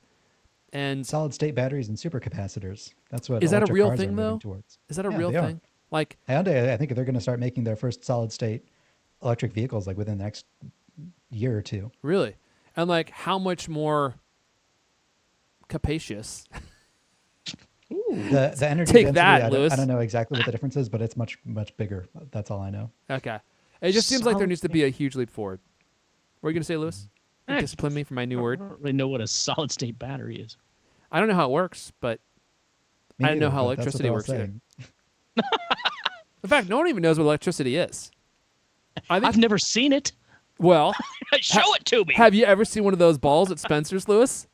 And solid state batteries and supercapacitors. That's what is that a real cars thing are though? Towards. Is that a real thing? Like Hyundai, I think they're going to start making their first solid state electric vehicles like within the next year or two. Really? And like how much more capacious? The energy Take density, that, Lewis. I don't know exactly what the difference is, but it's much bigger. That's all I know. Okay. It just seems like there needs to be a huge leap forward. What are you going to say, Lewis? Discipline me for my new word. I don't really know what a solid state battery is. I don't know how it works, but I don't know how electricity works either. In fact, no one even knows what electricity is. I've never seen it. Well, show it to me. Have you ever seen one of those balls at Spencer's, Lewis?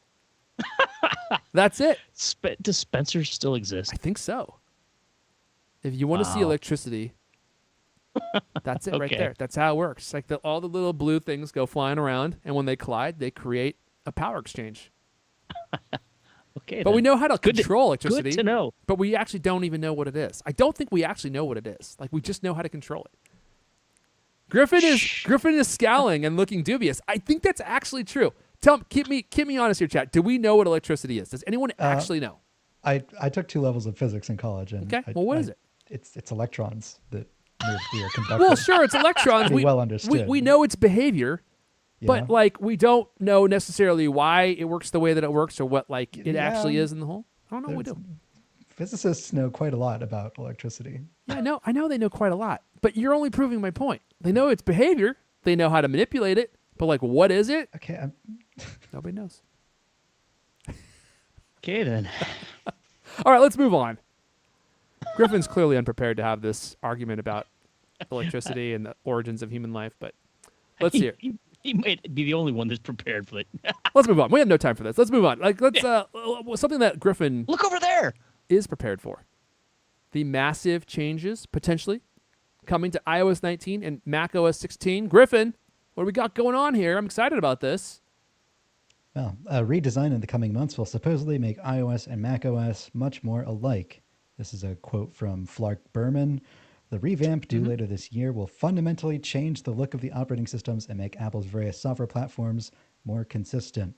That's it. Does Spencer's still exist? I think so. If you want to see electricity, that's it right there. That's how it works. Like all the little blue things go flying around, and when they collide, they create a power exchange. Okay, but we know how to control electricity. Good to know. But we actually don't even know what it is. I don't think we actually know what it is. Like we just know how to control it. Griffin is scowling and looking dubious. I think that's actually true. Keep me honest here, chat. Do we know what electricity is? Does anyone actually know? I took 2 levels of physics in college, and okay. Well, what is it? It's electrons that move via conductors. Well, sure, it's electrons. well understood. We know its behavior, but like we don't know necessarily why it works the way that it works or what like it actually is in the whole. I don't know. What we do. Physicists know quite a lot about electricity. Yeah, I know they know quite a lot, but you're only proving my point. They know its behavior. They know how to manipulate it, but like, what is it? Okay, nobody knows. Okay, then. All right, let's move on. Griffin's clearly unprepared to have this argument about electricity and the origins of human life, but let's hear. He might be the only one that's prepared for it. Let's move on. We have no time for this. Let's move on. Like, let's something that Griffin look over there is prepared for. The massive changes potentially coming to iOS 19 and macOS 16. Griffin, what do we got going on here? I'm excited about this. Well, a redesign in the coming months will supposedly make iOS and macOS much more alike. This is a quote from Flark Berman. The revamp due later this year will fundamentally change the look of the operating systems and make Apple's various software platforms more consistent.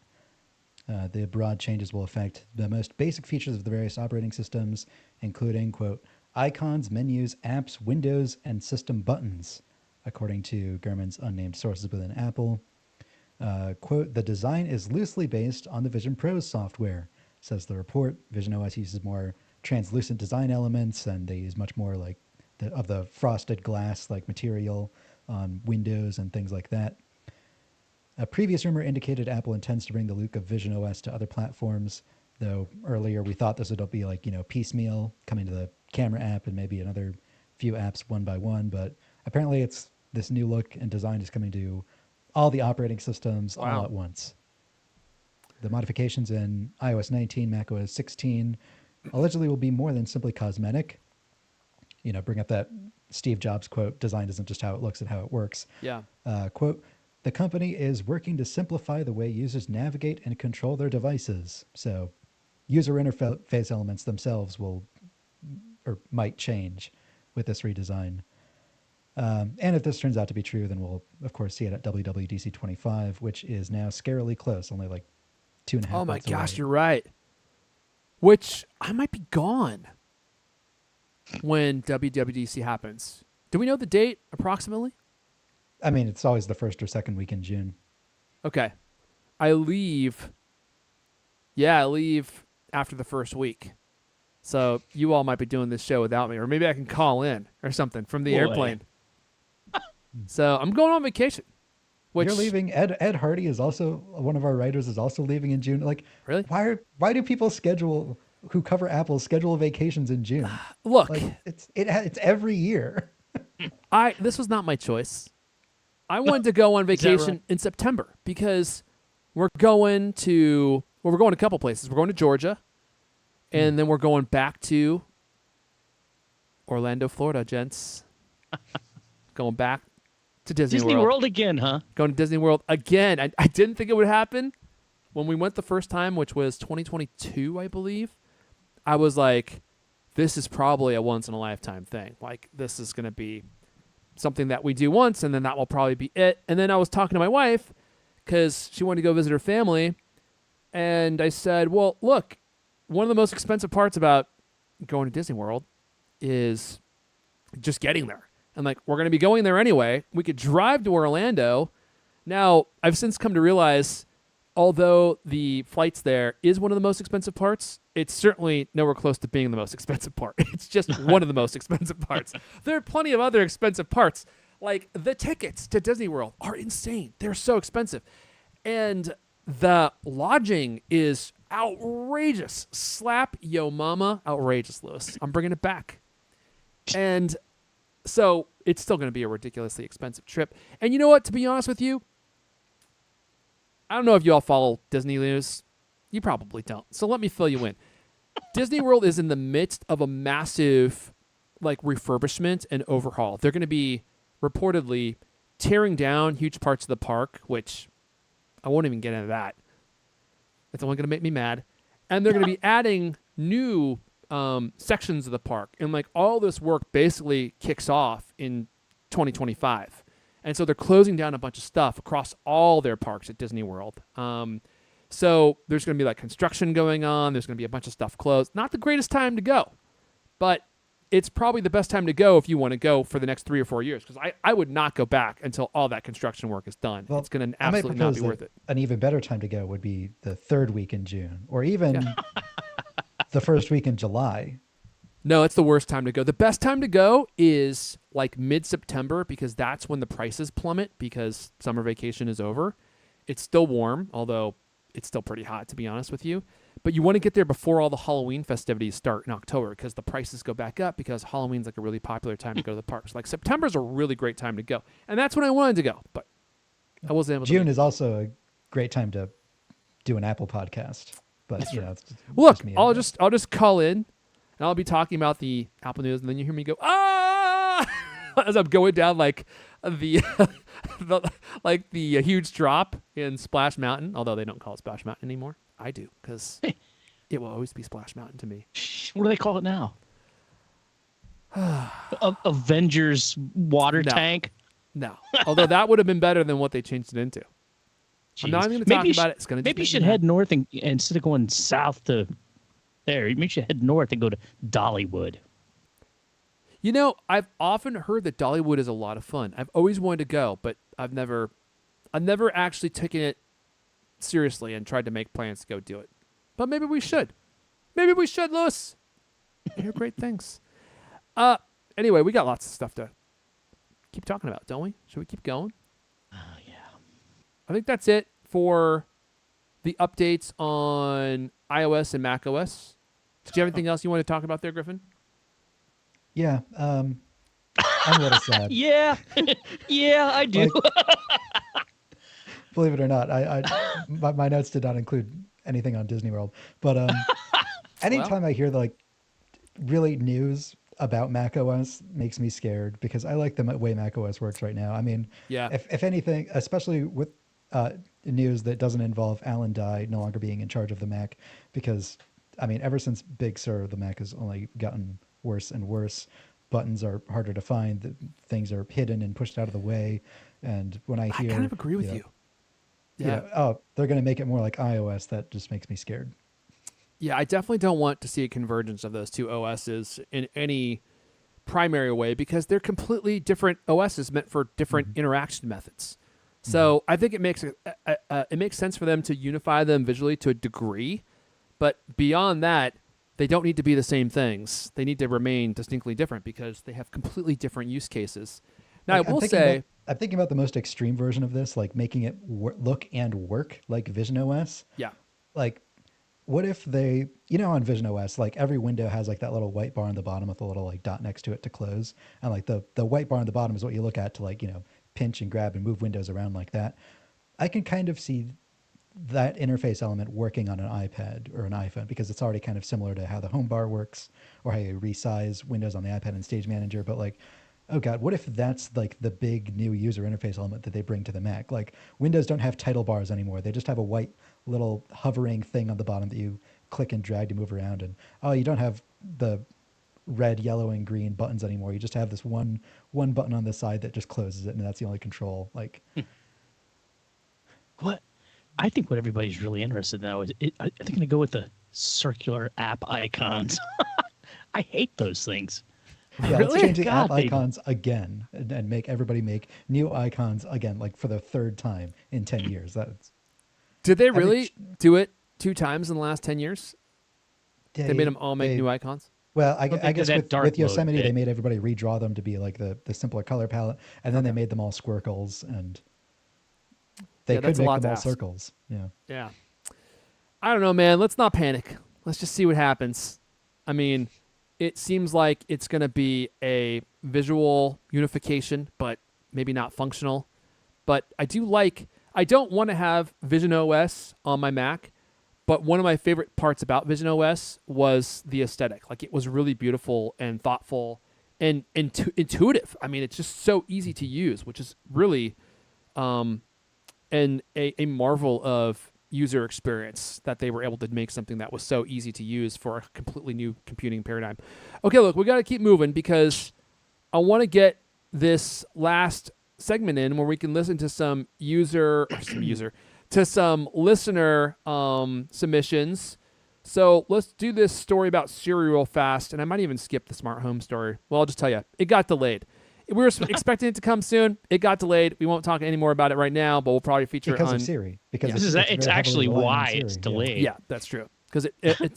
The broad changes will affect the most basic features of the various operating systems, including, quote, icons, menus, apps, windows, and system buttons, according to Gurman's unnamed sources within Apple. Quote, the design is loosely based on the Vision Pro's software, says the report. Vision OS uses more translucent design elements, and they use much more like the frosted glass like material on windows and things like that. A previous rumor indicated Apple intends to bring the look of Vision OS to other platforms, though earlier we thought this would be like, piecemeal, coming to the camera app and maybe another few apps one by one, but apparently it's this new look and design is coming to all the operating systems all at once. The modifications in iOS 19, macOS 16 allegedly will be more than simply cosmetic. Bring up that Steve Jobs quote, design isn't just how it looks and how it works. Yeah. Quote, the company is working to simplify the way users navigate and control their devices. So user interface elements themselves might change with this redesign. And if this turns out to be true, then we'll, of course, see it at WWDC 25, which is now scarily close, only like 2.5 months away. Oh my gosh, you're right. Which I might be gone when WWDC happens. Do we know the date approximately? I mean, it's always the first or second week in June. Okay. I leave after the first week. So you all might be doing this show without me, or maybe I can call in or something from the airplane. So I'm going on vacation. Which, you're leaving. Ed Hardy is also one of our writers. Is also leaving in June. Like, really? Why do people who cover Apple schedule vacations in June? Look, like it's every year. This was not my choice. I wanted to go on vacation in September because we're going a couple places. We're going to Georgia, and then we're going back to Orlando, Florida, gents. Going back to Disney World again, huh? Going to Disney World again. I didn't think it would happen. When we went the first time, which was 2022, I believe, I was like, this is probably a once-in-a-lifetime thing. Like, this is going to be something that we do once, and then that will probably be it. And then I was talking to my wife because she wanted to go visit her family, and I said, well, look, one of the most expensive parts about going to Disney World is just getting there. And like, we're going to be going there anyway. We could drive to Orlando. Now, I've since come to realize, although the flights there is one of the most expensive parts, it's certainly nowhere close to being the most expensive part. It's just one of the most expensive parts. There are plenty of other expensive parts. Like, the tickets to Disney World are insane. They're so expensive. And the lodging is outrageous. Slap yo mama. Outrageous, Lewis. I'm bringing it back. And so it's still going to be a ridiculously expensive trip. And you know what? To be honest with you, I don't know if you all follow Disney news. You probably don't. So let me fill you in. Disney World is in the midst of a massive refurbishment and overhaul. They're going to be reportedly tearing down huge parts of the park, which I won't even get into that. It's only going to make me mad. And they're going to be adding new sections of the park. And all this work basically kicks off in 2025. And so they're closing down a bunch of stuff across all their parks at Disney World. So there's going to be construction going on. There's going to be a bunch of stuff closed. Not the greatest time to go, but it's probably the best time to go if you want to go for the next 3 or 4 years. Because I would not go back until all that construction work is done. Well, it's going to absolutely not be worth it. An even better time to go would be the third week in June, or even the first week in July. No, it's the worst time to go. The best time to go is mid-September, because that's when the prices plummet because summer vacation is over. It's still warm, although it's still pretty hot, to be honest with you. But you want to get there before all the Halloween festivities start in October, because the prices go back up, because Halloween's a really popular time to go to the parks. September's a really great time to go. And that's when I wanted to go, but I wasn't able to. June is also a great time to do an Apple podcast. But it's look, I'll just call in. And I'll be talking about the Apple News, and then you hear me go, ah, as I'm going down the huge drop in Splash Mountain. Although they don't call it Splash Mountain anymore. I do, because it will always be Splash Mountain to me. What do they call it now? Avengers water tank? No. Although that would have been better than what they changed it into. Jeez. I'm not even going to talk about it. It's going to maybe you should head north and instead of going south to there, you should head north and go to Dollywood. You know, I've often heard that Dollywood is a lot of fun. I've always wanted to go, but I've never actually taken it seriously and tried to make plans to go do it. But maybe we should. Maybe we should, Lewis. I hear great things. Anyway, we got lots of stuff to keep talking about, don't we? Should we keep going? Yeah. I think that's it for the updates on iOS and macOS. Did you have anything else you want to talk about there, Griffin? Yeah. I'm a little sad. Yeah. Yeah, I do. Believe it or not, my notes did not include anything on Disney World. But anytime I hear really news about macOS makes me scared, because I like the way macOS works right now. I mean, yeah. If anything, especially with news that doesn't involve Alan Dye no longer being in charge of the Mac, because ever since Big Sur, the Mac has only gotten worse and worse. Buttons are harder to find, things are hidden and pushed out of the way. And when I hear, I kind of agree with you. Yeah. They're going to make it more like iOS, that just makes me scared. Yeah, I definitely don't want to see a convergence of those two OSs in any primary way, because they're completely different OSs meant for different interaction methods. So I think it makes sense for them to unify them visually to a degree, but beyond that, they don't need to be the same things. They need to remain distinctly different, because they have completely different use cases. Now, Like, I will say, I'm thinking about the most extreme version of this, like making it look and work like Vision OS. yeah, Like, what if they, on Vision OS, like every window has like that little white bar on the bottom with a little like dot next to it to close, and like the white bar on the bottom is what you look at to like pinch and grab and move windows around like that. I can kind of see that interface element working on an iPad or an iPhone because it's already kind of similar to how the home bar works or how you resize windows on the iPad and Stage Manager. But like, oh God, what if that's like the big new user interface element that they bring to the Mac? Like Windows don't have title bars anymore. They just have a white little hovering thing on the bottom that you click and drag to move around. And you don't have the red, yellow, and green buttons anymore. You just have this one button on the side that just closes it, and that's the only control. Like, what? I think what everybody's really interested in now is I think I'm going to go with the circular app icons. I hate those things. Yeah, Really? let's change the app icons again and make everybody make new icons again, like for the third time in 10 years. Did they really do it 2 times in the last 10 years? They made them all make new icons? Well, I guess with Yosemite, they made everybody redraw them to be like the simpler color palette, and then they made them all squircles, and they could make them all circles. Yeah. Yeah. I don't know, man. Let's not panic. Let's just see what happens. I mean, it seems like it's going to be a visual unification, but maybe not functional. But I don't want to have Vision OS on my Mac, but one of my favorite parts about Vision OS was the aesthetic. Like, it was really beautiful and thoughtful and intuitive. I mean, it's just so easy to use, which is really a marvel of user experience that they were able to make something that was so easy to use for a completely new computing paradigm. Okay, look, we got to keep moving because I want to get this last segment in where we can listen to some listener submissions. So let's do this story about Siri real fast, and I might even skip the smart home story. Well, I'll just tell you, it got delayed. We were expecting it to come soon. It got delayed. We won't talk any more about it right now, but we'll probably feature because it on of Siri. Because it's actually why it's delayed. Yeah, that's true. Because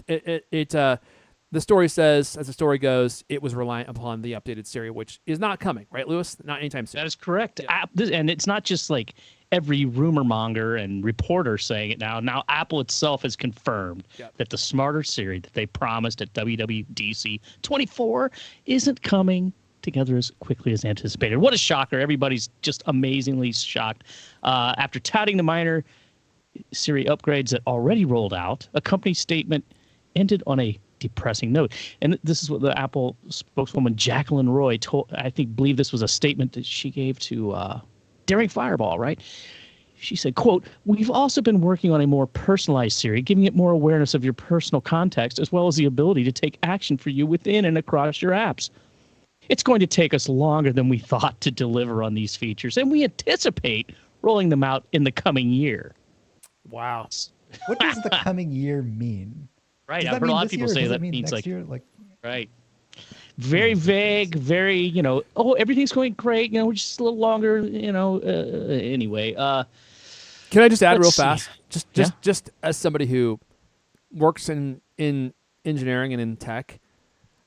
the story says, as the story goes, it was reliant upon the updated Siri, which is not coming, right, Lewis? Not anytime soon. That is correct. Yeah. And it's not just like every rumor monger and reporter saying it now. Now Apple itself has confirmed that the smarter Siri that they promised at WWDC 24 isn't coming together as quickly as anticipated. What a shocker. Everybody's just amazingly shocked. After touting the minor Siri upgrades that already rolled out, a company statement ended on a depressing note. And this is what the Apple spokeswoman Jacqueline Roy believe this was a statement that she gave to Daring Fireball, right? She said, quote, "We've also been working on a more personalized Siri, giving it more awareness of your personal context, as well as the ability to take action for you within and across your apps. It's going to take us longer than we thought to deliver on these features, and we anticipate rolling them out in the coming year." Wow. What does the coming year mean? Right. I've heard a lot of people say that means like, year? Like, right. Very vague, very, everything's going great. We're just a little longer, anyway. Can I just add real fast? Just as somebody who works in engineering and in tech,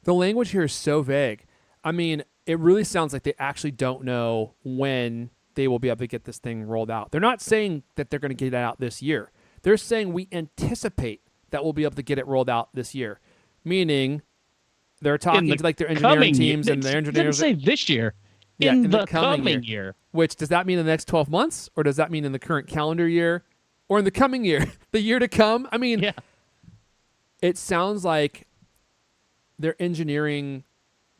the language here is so vague. I mean, it really sounds like they actually don't know when they will be able to get this thing rolled out. They're not saying that they're going to get it out this year. They're saying we anticipate that we'll be able to get it rolled out this year, meaning they're talking to like their engineering teams and their engineers. Didn't say this year. Yeah, in the coming year. Which, does that mean in the next 12 months, or does that mean in the current calendar year, or in the coming year, the year to come? I mean, It sounds like their engineering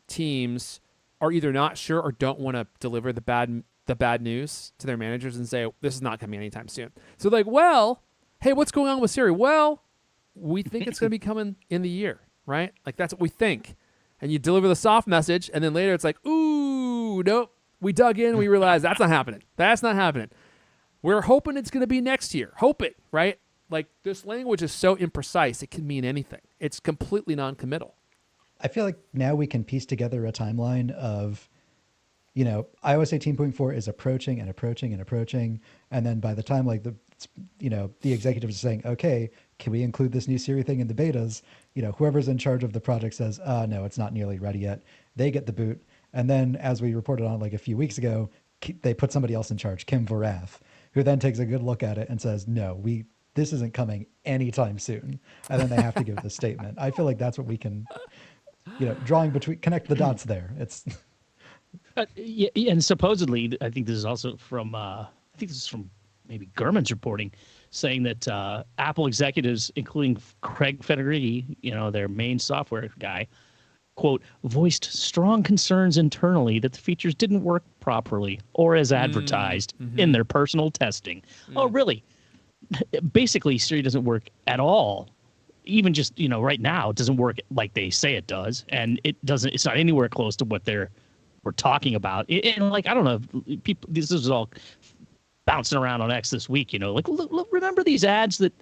teams are either not sure or don't want to deliver the bad news to their managers and say, this is not coming anytime soon. So like, well, hey, what's going on with Siri? Well, we think it's going to be coming in the year, right? Like, that's what we think. And you deliver the soft message, and then later it's like, ooh, nope. We dug in, we realized that's not happening. That's not happening. We're hoping it's going to be next year. Hope it, right? Like, this language is so imprecise, it can mean anything. It's completely non-committal. I feel like now we can piece together a timeline of, iOS 18.4 is approaching and approaching and approaching. And then by the time like the executives are saying, okay, can we include this new Siri thing in the betas? Whoever's in charge of the project says, no, it's not nearly ready yet. They get the boot. And then, as we reported on like a few weeks ago, they put somebody else in charge, Kim Varath, who then takes a good look at it and says, no, this isn't coming anytime soon. And then they have to give the statement. I feel like that's what we can, connect the dots there. It's yeah, and supposedly, I think this is also from maybe Gurman's reporting, saying that Apple executives, including Craig Federighi, their main software guy, quote, voiced strong concerns internally that the features didn't work properly or as advertised in their personal testing. Oh, really? Basically, Siri doesn't work at all. Even just, right now, it doesn't work like they say it does. And it's not anywhere close to what we're talking about. And I don't know, people, this is all bouncing around on X this week, look, remember these ads that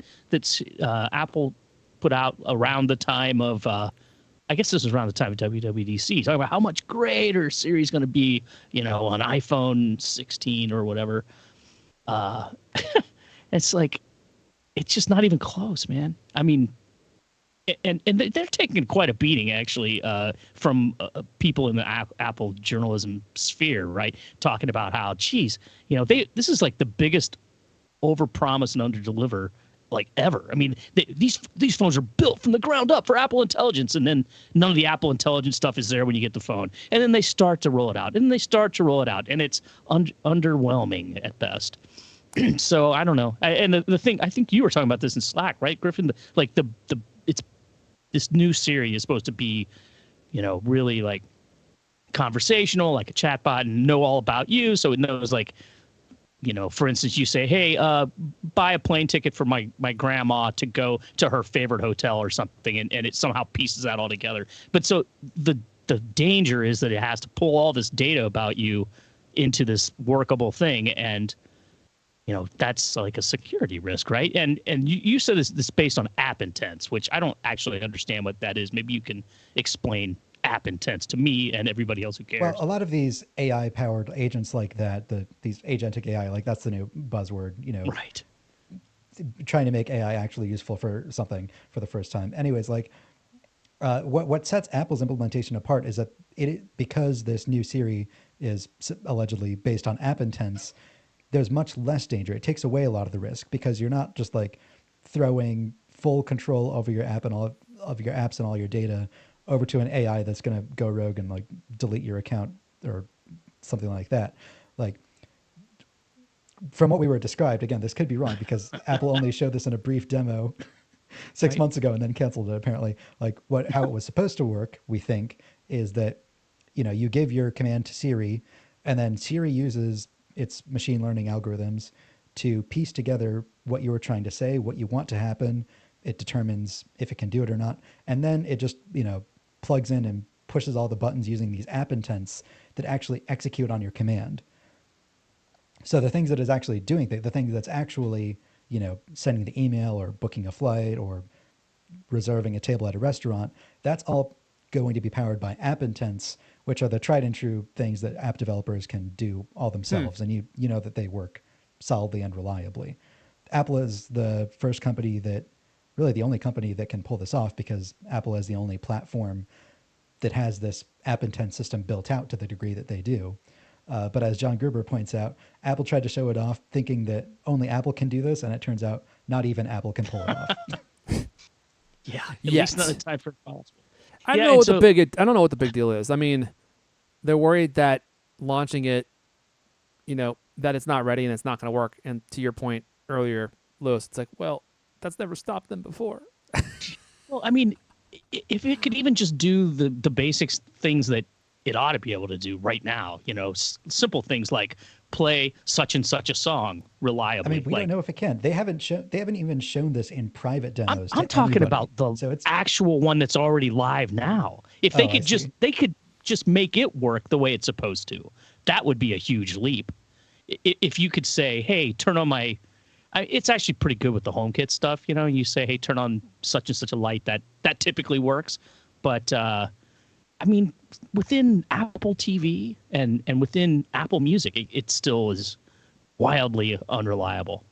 Apple put out around the time of, I guess this was around the time of WWDC, talking about how much greater Siri's going to be, on iPhone 16 or whatever. It's like, it's just not even close, man. I mean, and they're taking quite a beating, actually, from people in the Apple journalism sphere, right? Talking about how, geez, this is like the biggest overpromise and underdeliver like ever. I mean, these phones are built from the ground up for Apple Intelligence, and then none of the Apple Intelligence stuff is there when you get the phone. And then they start to roll it out, and it's underwhelming at best. So I don't know. And the thing, I think you were talking about this in Slack, right, Griffin? This new Siri is supposed to be, really like conversational, like a chatbot, and know all about you. So it knows, like, for instance, you say, hey, buy a plane ticket for my grandma to go to her favorite hotel or something, and it somehow pieces that all together. But so the danger is that it has to pull all this data about you into this workable thing, and that's like a security risk, right? And you said this based on app intents, which I don't actually understand what that is. Maybe you can explain app intents to me and everybody else who cares. Well, a lot of these AI-powered agents like that, these agentic AI, like that's the new buzzword, right? Trying to make AI actually useful for something for the first time. Anyways, like what sets Apple's implementation apart is that because this new Siri is allegedly based on app intents, there's much less danger. It takes away a lot of the risk because you're not just like throwing full control over your app and all of your apps and all your data over to an AI that's going to go rogue and like delete your account or something like that. Like from what we were described, again, this could be wrong because Apple only showed this in a brief demo 6 months ago and then canceled it apparently. Like how it was supposed to work, we think, is that, you give your command to Siri and then Siri uses its machine learning algorithms to piece together what you were trying to say, what you want to happen. It determines if it can do it or not. And then it just, plugs in and pushes all the buttons using these app intents that actually execute on your command. So the things that is actually doing, the things that's actually, sending the email or booking a flight or reserving a table at a restaurant, that's all going to be powered by app intents, which are the tried and true things that app developers can do all themselves. And you know that they work solidly and reliably. Apple is the first company really the only company that can pull this off because Apple is the only platform that has this app intent system built out to the degree that they do. But as John Gruber points out, Apple tried to show it off thinking that only Apple can do this, and it turns out not even Apple can pull it off. Yeah, at least not in time for possible. I don't know what the big deal is. I mean, they're worried that launching it, that it's not ready and it's not going to work. And to your point earlier, Lewis, it's like, well, that's never stopped them before. Well, I mean, if it could even just do the basic things that it ought to be able to do right now, simple things like play such and such a song reliably. I mean, we don't know if it can. They haven't even shown this in private demos. I'm talking about the actual one that's already live now. If they could just make it work the way it's supposed to, that would be a huge leap. If you could say, hey, turn on it's actually pretty good with the HomeKit stuff. You say, hey, turn on such and such a light. That typically works. But, I mean, within Apple TV and within Apple Music, it still is wildly unreliable.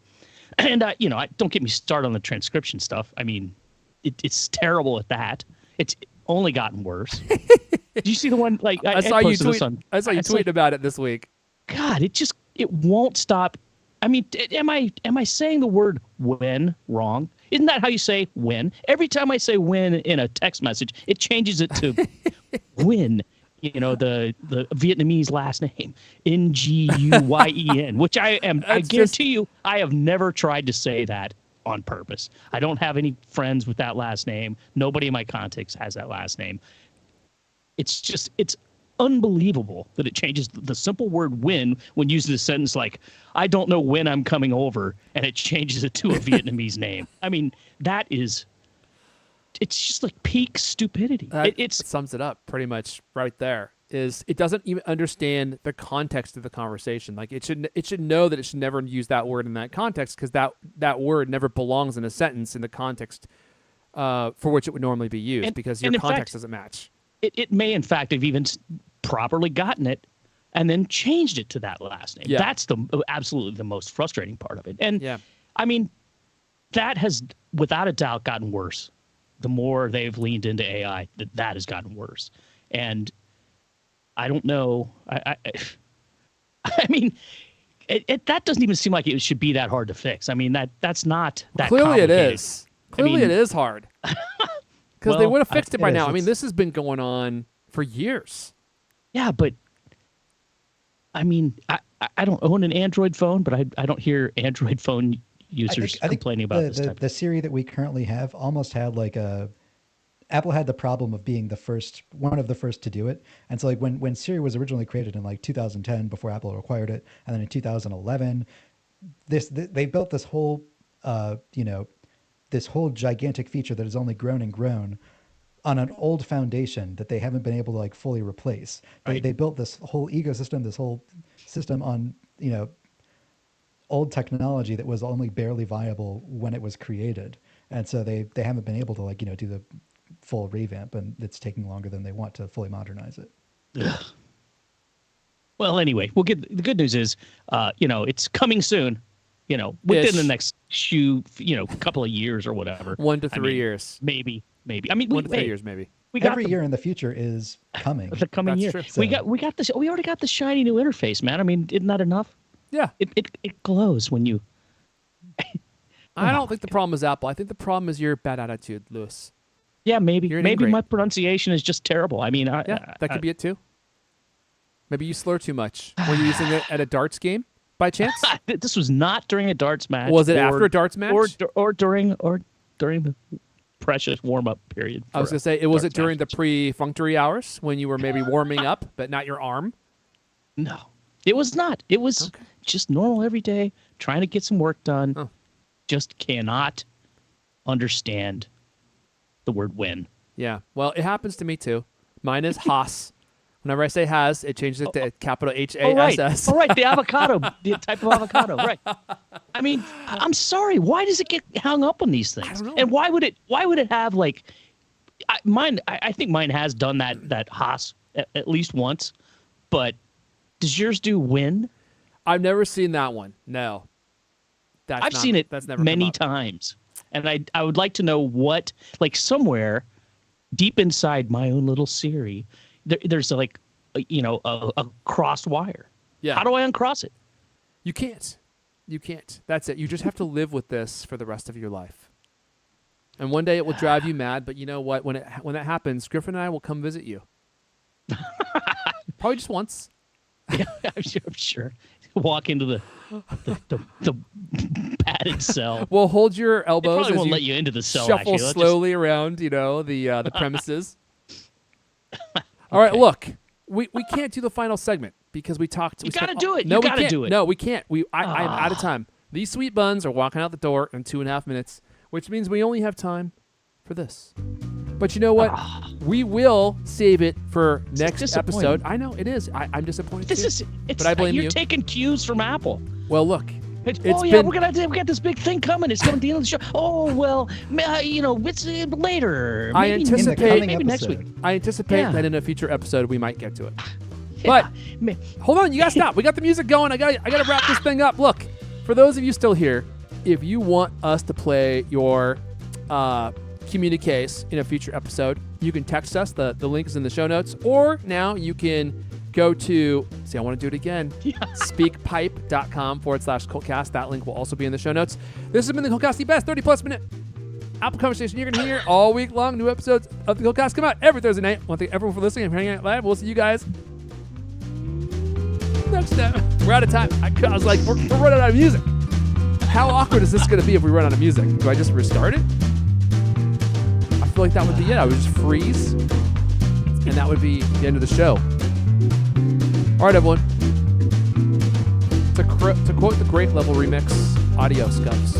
And, don't get me started on the transcription stuff. I mean, it's terrible at that. It's only gotten worse. Do you see the one like I saw you tweet? I saw you it's tweeting about it this week. God, it won't stop. I mean, am I saying the word when wrong? Isn't that how you say when? Every time I say when in a text message, it changes it to win. You know, the Vietnamese last name, Nguyen, which I guarantee you, I have never tried to say that on purpose. I don't have any friends with that last name. Nobody in my contacts has that last name. It's unbelievable that it changes the simple word when used in a sentence like, I don't know when I'm coming over, and it changes it to a Vietnamese name. I mean, it's just like peak stupidity. It sums it up pretty much right there. Is it doesn't even understand the context of the conversation. Like it should know that it should never use that word in that context because that word never belongs in a sentence in the context for which it would normally be used because your context doesn't match. It may, in fact, have even properly gotten it and then changed it to that last name. Yeah. That's absolutely the most frustrating part of it. And, I mean, that has, without a doubt, gotten worse. The more they've leaned into AI, that has gotten worse. And I don't know. I mean, that doesn't even seem like it should be that hard to fix. I mean, that's not that Clearly complicated. It is. Clearly it is hard. Because they would have fixed it by now. I mean, this has been going on for years. Yeah, but I mean, I don't own an Android phone, but I don't hear Android phone users complaining about this type. The Siri that we currently have almost had like Apple had the problem of being one of the first to do it. And so like when Siri was originally created in like 2010 before Apple acquired it, and then in 2011, they built this whole this whole gigantic feature that has only grown and grown on an old foundation that they haven't been able to like fully replace. They built this whole ecosystem, this whole system on, old technology that was only barely viable when it was created. And so they haven't been able to like, do the full revamp, and it's taking longer than they want to fully modernize it. Ugh. Well, anyway, the good news is, it's coming soon. Within the next couple of years or whatever. 1 to 3 years. Maybe. I mean, 1 to 3 years, maybe. Every year in the future is coming. The coming year. True. So. We got this. We already got the shiny new interface, man. I mean, isn't that enough? Yeah. It glows when you. I don't think the problem is Apple. I think the problem is your bad attitude, Lewis. Yeah, maybe my pronunciation is just terrible. I mean, that could be it too. Maybe you slur too much. Were you using it at a darts game? By chance? This was not during a darts match. Was it after a darts match? Or during the precious warm-up period? I was going to say, was it during the pre-functory hours when you were maybe warming up, but not your arm? No, it was not. It was just normal every day, trying to get some work done. Oh. Just cannot understand the word when. Yeah, well, it happens to me too. Mine is Haas. Whenever I say has, it changes it to capital H-A-S-S. Oh, right, the avocado, the type of avocado, right. I mean, I'm sorry. Why does it get hung up on these things? I don't know. And why would it have like, I think mine has done that Haas at least once, but does yours do win? I've never seen that one. No. I've seen it many times. And I would like to know what, like somewhere deep inside my own little Siri, there's like, a crossed wire. Yeah. How do I uncross it? You can't. That's it. You just have to live with this for the rest of your life. And one day it will drive you mad, but you know what? When that happens, Griffin and I will come visit you. Probably just once. Yeah, I'm sure. Walk into the padded cell. We'll hold your elbows. Probably won't let you into the cell. Shuffle slowly around, the premises. All right, look, we can't do the final segment because we talked. You got to do it. No, we can't do it. No, we can't. I'm out of time. These sweet buns are walking out the door in 2.5 minutes, which means we only have time for this. But you know what? We will save it for next episode. I know it is. I'm disappointed. But I blame you. You're taking cues from Apple. Well, look. we got this big thing coming. It's coming at the end of the show. Oh well, it's later. Maybe maybe next week. I anticipate that in a future episode we might get to it. But hold on, you gotta stop. We got the music going. I gotta wrap this thing up. Look, for those of you still here, if you want us to play your communiques in a future episode, You can text us. The link is in the show notes. Or now you can go to, I want to do it again, speakpipe.com/CultCast. That link will also be in the show notes. This has been the CultCast, the best 30-plus minute Apple conversation you're going to hear all week long. New episodes of the CultCast come out every Thursday night. I want to thank everyone for listening and hanging out live. We'll see you guys next time. We're out of time. I was like, we're running out of music. How awkward is this going to be if we run out of music? Do I just restart it? I feel like that would be it. I would just freeze, and that would be the end of the show. All right, everyone. To quote the Great Level Remix, adios, Scuffs.